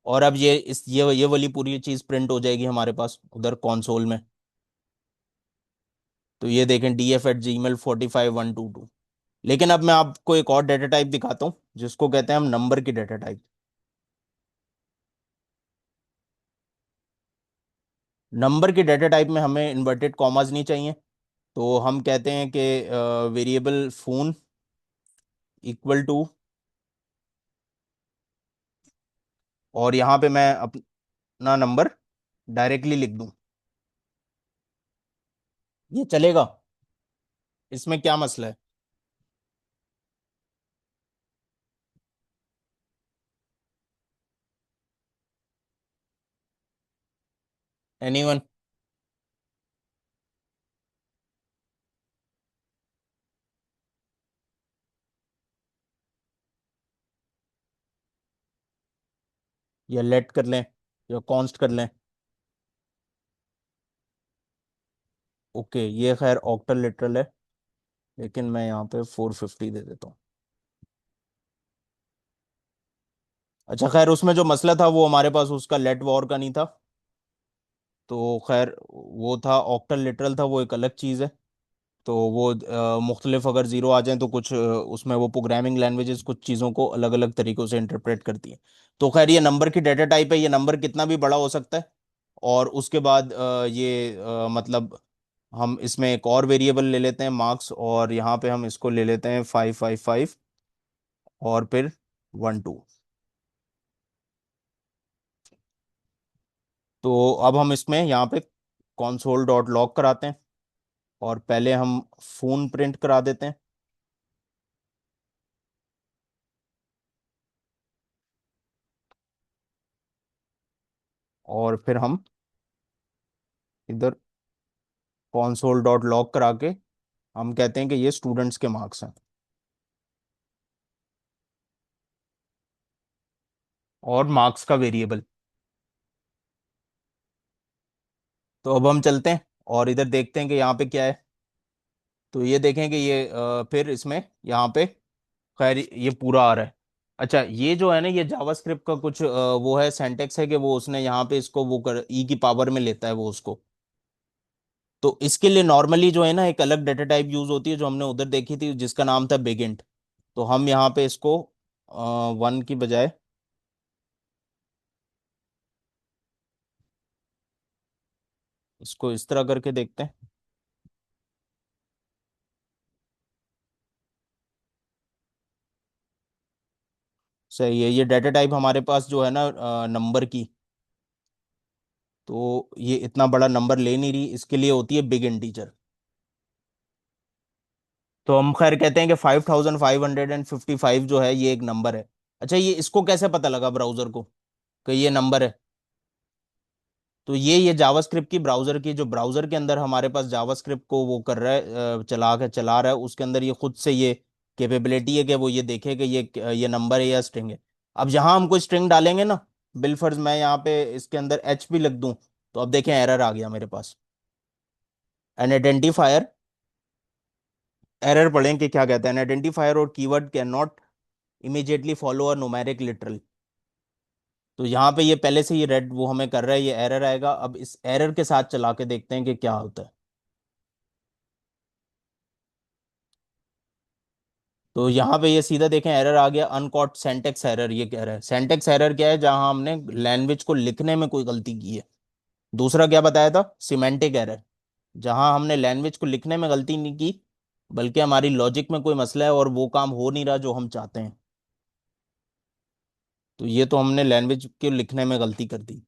और अब ये इस ये वाली पूरी चीज प्रिंट हो जाएगी हमारे पास उधर कंसोल में। तो ये देखें DF@gmail 45122। लेकिन अब मैं आपको एक और डाटा टाइप दिखाता हूँ जिसको कहते हैं हम नंबर की डाटा टाइप। नंबर की डाटा टाइप में हमें इन्वर्टेड कॉमास नहीं चाहिए। तो हम कहते हैं कि वेरिएबल फोन इक्वल टू, और यहाँ पे मैं अपना नंबर डायरेक्टली लिख दूं, ये चलेगा? इसमें क्या मसला है? एनीवन? या लेट कर लें या कॉन्स्ट कर लें? ओके ये खैर ऑक्टल लिटरल है, लेकिन मैं यहाँ पे 450 दे देता हूँ। अच्छा खैर उसमें जो मसला था वो हमारे पास उसका लेट वॉर का नहीं था, तो खैर वो था ऑक्टल लिटरल था, वो एक अलग चीज़ है। तो वो मुख्तलिफ अगर ज़ीरो आ जाए तो कुछ उसमें वो प्रोग्रामिंग लैंग्वेजेस कुछ चीज़ों को अलग अलग तरीक़ों से इंटरप्रेट करती हैं। तो खैर ये नंबर की डाटा टाइप है, ये नंबर कितना भी बड़ा हो सकता है। और उसके बाद मतलब हम इसमें एक और वेरिएबल ले लेते हैं मार्क्स, और यहाँ पे हम इसको ले लेते हैं 555 और फिर 12। तो अब हम इसमें यहाँ पे console डॉट लॉग कराते हैं, और पहले हम फोन प्रिंट करा देते हैं, और फिर हम इधर console डॉट लॉग करा के हम कहते हैं कि ये स्टूडेंट्स के मार्क्स हैं। और मार्क्स का वेरिएबल। तो अब हम चलते हैं और इधर देखते हैं कि यहाँ पे क्या है। तो ये देखें कि ये फिर इसमें यहाँ पे खैर ये पूरा आ रहा है। अच्छा, ये जो है ना, ये जावास्क्रिप्ट का कुछ वो है, सिंटेक्स है कि वो उसने यहाँ पे इसको वो कर ई की पावर में लेता है वो उसको। तो इसके लिए नॉर्मली जो है ना, एक अलग डेटा टाइप यूज होती है जो हमने उधर देखी थी, जिसका नाम था बिगिंट। तो हम यहाँ पे इसको 1 की बजाय इसको इस तरह करके देखते हैं। सही है, ये डेटा टाइप हमारे पास जो है ना नंबर की, तो ये इतना बड़ा नंबर ले नहीं रही, इसके लिए होती है बिग इंटीजर। तो हम खैर कहते हैं कि 5555 जो है ये एक नंबर है। अच्छा, ये इसको कैसे पता लगा ब्राउजर को कि ये नंबर है? तो ये जावास्क्रिप्ट की ब्राउजर की, जो ब्राउजर के अंदर हमारे पास जावास्क्रिप्ट को वो कर रहा है, चला रहा है, उसके अंदर ये खुद से ये कैपेबिलिटी है कि वो ये देखे कि ये नंबर है या स्ट्रिंग है। अब जहां हम कोई स्ट्रिंग डालेंगे ना, बिलफर्ज मैं यहाँ पे इसके अंदर एच भी लिख दूं, तो अब देखें एरर आ गया मेरे पास। एन आइडेंटिफायर, एरर पढ़ें कि क्या कहता है। एन आइडेंटिफायर और keyword can not immediately follow a numeric literal. तो यहाँ पे ये पहले से ही रेड वो हमें कर रहा है, ये एरर आएगा। अब इस एरर के साथ चला के देखते हैं कि क्या होता है। तो यहाँ पे ये सीधा देखें एरर आ गया, अनकॉट सेंटेक्स एरर ये कह रहा है। सेंटेक्स एरर क्या है? जहाँ हमने लैंग्वेज को लिखने में कोई गलती की है। दूसरा क्या बताया था? सिमेंटिक एरर, जहाँ हमने लैंग्वेज को लिखने में गलती नहीं की, बल्कि हमारी लॉजिक में कोई मसला है और वो काम हो नहीं रहा जो हम चाहते हैं। तो ये तो हमने लैंग्वेज के लिखने में गलती कर दी।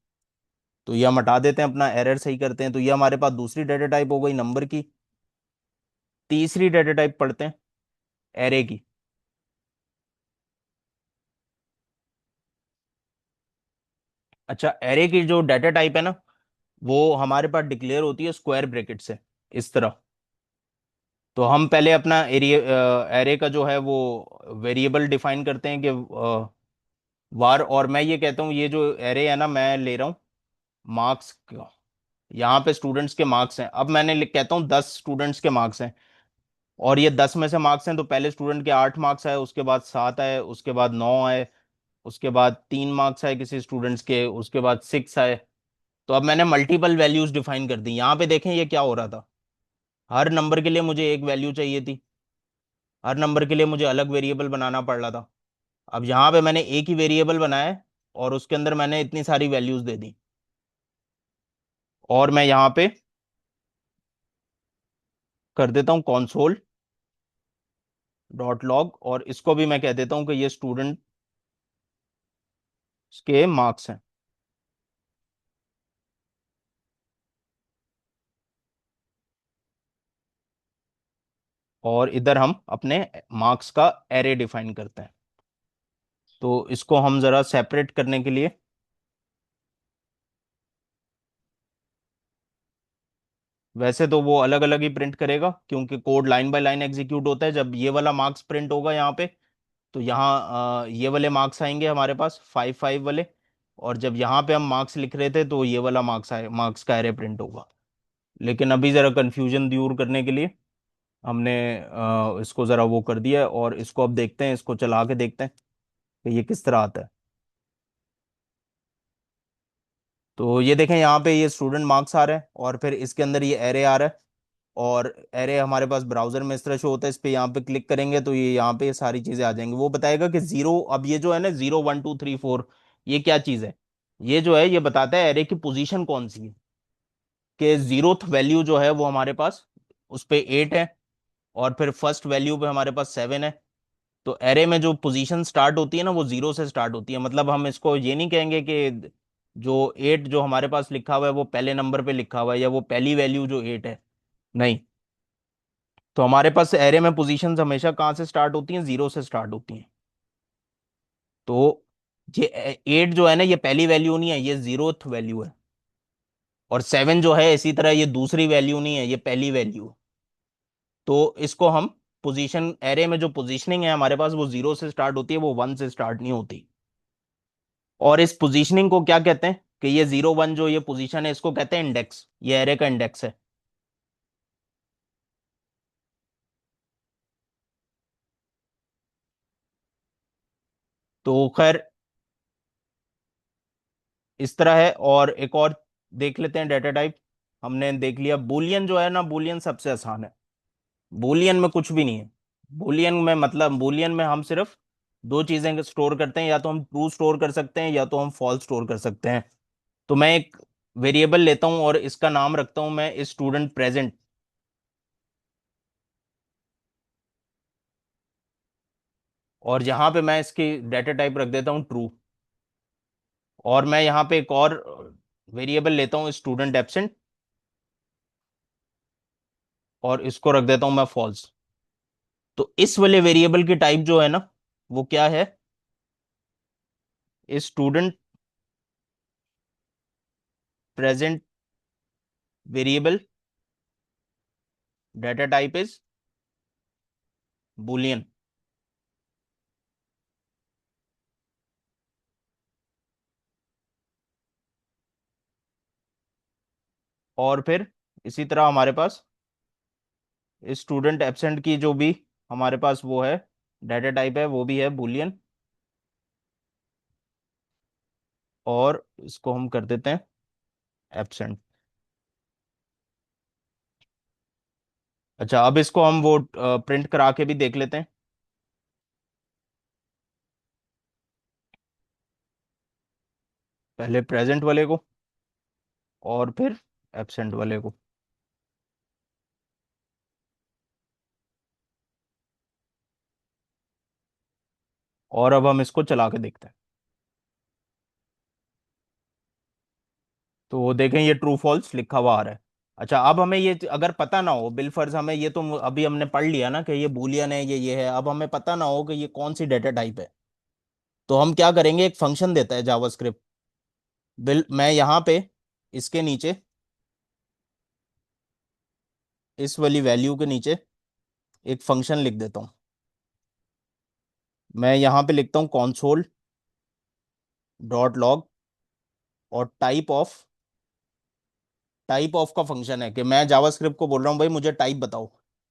तो ये हम हटा देते हैं, अपना एरर सही करते हैं। तो ये हमारे पास दूसरी डेटा टाइप हो गई नंबर की। तीसरी डेटा टाइप पढ़ते हैं, एरे की। अच्छा, एरे की जो डेटा टाइप है ना, वो हमारे पास डिक्लेयर होती है स्क्वायर ब्रैकेट से, इस तरह। तो हम पहले अपना एरिया एरे का जो है वो वेरिएबल डिफाइन करते हैं कि वार, और मैं ये कहता हूँ ये जो एरे है ना, मैं ले रहा हूँ मार्क्स का। यहाँ पे स्टूडेंट्स के मार्क्स हैं। अब मैंने कहता हूँ 10 स्टूडेंट्स के मार्क्स हैं, और ये 10 में से मार्क्स हैं। तो पहले स्टूडेंट के 8 मार्क्स आए, उसके बाद 7 आए, उसके बाद 9 आए, उसके बाद 3 मार्क्स आए किसी स्टूडेंट्स के, उसके बाद 6 आए। तो अब मैंने मल्टीपल वैल्यूज डिफाइन कर दी। यहाँ पे देखें ये क्या हो रहा था, हर नंबर के लिए मुझे एक वैल्यू चाहिए थी, हर नंबर के लिए मुझे अलग वेरिएबल बनाना पड़ रहा था। अब यहाँ पे मैंने एक ही वेरिएबल बनाया है, और उसके अंदर मैंने इतनी सारी वैल्यूज दे दी। और मैं यहाँ पे कर देता हूँ कॉन्सोल डॉट लॉग, और इसको भी मैं कह देता हूँ कि ये स्टूडेंट के मार्क्स हैं। और इधर हम अपने मार्क्स का एरे डिफाइन करते हैं। तो इसको हम जरा सेपरेट करने के लिए, वैसे तो वो अलग अलग ही प्रिंट करेगा क्योंकि code line by line execute होता है। जब ये वाला मार्क्स प्रिंट होगा यहाँ पे, तो यहाँ ये वाले मार्क्स आएंगे हमारे पास 5 5 वाले। और जब यहाँ पे हम मार्क्स लिख रहे थे, तो ये वाला मार्क्स आए, मार्क्स का एरे प्रिंट होगा। लेकिन अभी जरा कंफ्यूजन दूर करने के लिए हमने इसको जरा वो कर दिया है, और इसको अब देखते हैं, इसको चला के देखते हैं कि ये किस तरह आता है। तो ये देखें यहाँ पे ये स्टूडेंट मार्क्स आ रहा है, और फिर इसके अंदर ये एरे आ रहा है। और एरे हमारे पास ब्राउजर में इस तरह शो होता है, इस पे यहाँ पे क्लिक करेंगे तो ये यहाँ पे ये सारी चीजें आ जाएंगी। वो बताएगा कि जीरो, अब ये जो है ना 0 1 2 3 4, ये क्या चीज है? ये जो है ये बताता है एरे की पोजीशन कौन सी है। कि जीरोथ वैल्यू जो है वो हमारे पास उस पे 8 है, और फिर फर्स्ट वैल्यू पे हमारे पास 7 है। तो एरे में जो पोजीशन स्टार्ट होती है ना, वो 0 से स्टार्ट होती है। मतलब हम इसको ये नहीं कहेंगे कि जो 8 जो हमारे पास लिखा हुआ है वो पहले नंबर पे लिखा हुआ है, या वो पहली वैल्यू जो 8 है, नहीं। तो हमारे पास एरे में पोजीशंस हमेशा कहाँ से स्टार्ट होती हैं? 0 से स्टार्ट होती हैं। तो ये 8 जो है ना, ये पहली वैल्यू नहीं है, ये जीरोथ वैल्यू है। और 7 जो है इसी तरह, ये दूसरी वैल्यू नहीं है, ये पहली वैल्यू है। तो इसको हम पोजीशन, एरे में जो पोजीशनिंग है हमारे पास वो 0 से स्टार्ट होती है, वो 1 से स्टार्ट नहीं होती। और इस पोजीशनिंग को क्या कहते हैं कि ये 0 1 जो ये पोजीशन है इसको कहते हैं इंडेक्स, ये एरे का इंडेक्स है। तो खैर इस तरह है। और एक और देख लेते हैं डेटा टाइप। हमने देख लिया बुलियन जो है ना, बुलियन सबसे आसान है। बुलियन में कुछ भी नहीं है। बुलियन में मतलब बुलियन में हम सिर्फ दो चीजें स्टोर करते हैं, या तो हम ट्रू स्टोर कर सकते हैं या तो हम फॉल्स स्टोर कर सकते हैं। तो मैं एक वेरिएबल लेता हूं और इसका नाम रखता हूं मैं स्टूडेंट प्रेजेंट। और यहां पे मैं इसकी डेटा टाइप रख देता हूं ट्रू। और मैं यहाँ पे एक और वेरिएबल लेता हूँ स्टूडेंट एब्सेंट, और इसको रख देता हूं मैं फॉल्स। तो इस वाले वेरिएबल की टाइप जो है ना वो क्या है, student present variable data type is Boolean. और फिर इसी तरह हमारे पास स्टूडेंट एब्सेंट की जो भी हमारे पास वो है डाटा टाइप है वो भी है बूलियन। और इसको हम कर देते हैं एब्सेंट। अच्छा, अब इसको हम वो प्रिंट करा के भी देख लेते हैं। पहले प्रेजेंट वाले को और फिर एब्सेंट वाले को। और अब हम इसको चला के देखते हैं। तो वो देखें ये ट्रू फॉल्स लिखा हुआ आ रहा है। अच्छा, अब हमें ये अगर पता ना हो, बिलफर्ज हमें ये तो अभी हमने पढ़ लिया ना कि ये बूलियन है, ये है। अब हमें पता ना हो कि ये कौन सी डेटा टाइप है, तो हम क्या करेंगे, एक फंक्शन देता है जावास्क्रिप्ट। मैं यहाँ पे इसके नीचे, इस वाली वैल्यू के नीचे एक फंक्शन लिख देता हूँ। मैं यहाँ पे लिखता हूँ कॉन्सोल डॉट लॉग, और टाइप ऑफ का फंक्शन है कि मैं जावास्क्रिप्ट को बोल रहा हूँ भाई मुझे टाइप बताओ।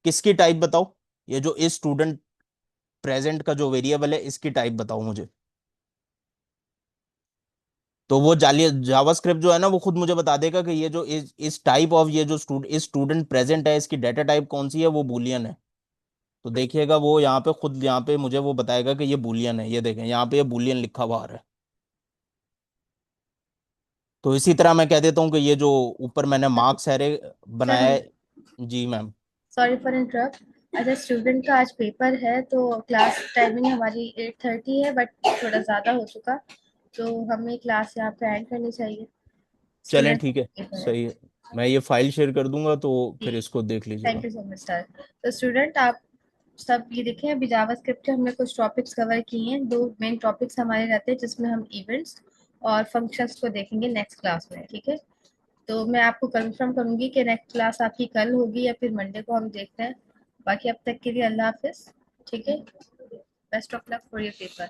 किसकी टाइप बताओ? ये जो इस स्टूडेंट प्रेजेंट का जो वेरिएबल है इसकी टाइप बताओ मुझे। तो वो जाली जावास्क्रिप्ट जो है ना वो खुद मुझे बता देगा कि ये जो इस टाइप ऑफ, ये जो इस स्टूडेंट प्रेजेंट है इसकी डाटा टाइप कौन सी है, वो बूलियन है। तो देखिएगा वो यहाँ पे खुद यहाँ पे मुझे वो बताएगा कि ये बूलियन है। ये देखें यहाँ पे ये बूलियन लिखा हुआ आ रहा है। तो इसी तरह मैं कह देता हूँ कि ये जो ऊपर मैंने मार्क्स एरे सर बनाया हम, है। जी मैम। Sorry for interrupt. अच्छा, स्टूडेंट का आज पेपर है तो क्लास टाइमिंग हमारी 8:30 है, बट थोड़ा ज़्यादा हो चुका, तो हमें क्लास यहाँ पे एंड करनी चाहिए। चलें स्टूडेंट ठीक है, पेपर है। सही है। मैं ये फाइल शेयर कर दूंगा तो जी, फिर इसको देख थैंक लीजिएगा। You so much sir. तो स्टूडेंट आप सब ये देखें, अभी जावास्क्रिप्ट के हमने कुछ टॉपिक्स कवर किए हैं। दो मेन टॉपिक्स हमारे रहते हैं जिसमें हम इवेंट्स और फंक्शंस को देखेंगे नेक्स्ट क्लास में, ठीक है। तो मैं आपको कंफर्म करूंगी कि नेक्स्ट क्लास आपकी कल होगी या फिर मंडे को, हम देखते हैं। बाकी अब तक के लिए अल्लाह हाफिज, ठीक है। Best of luck for your paper.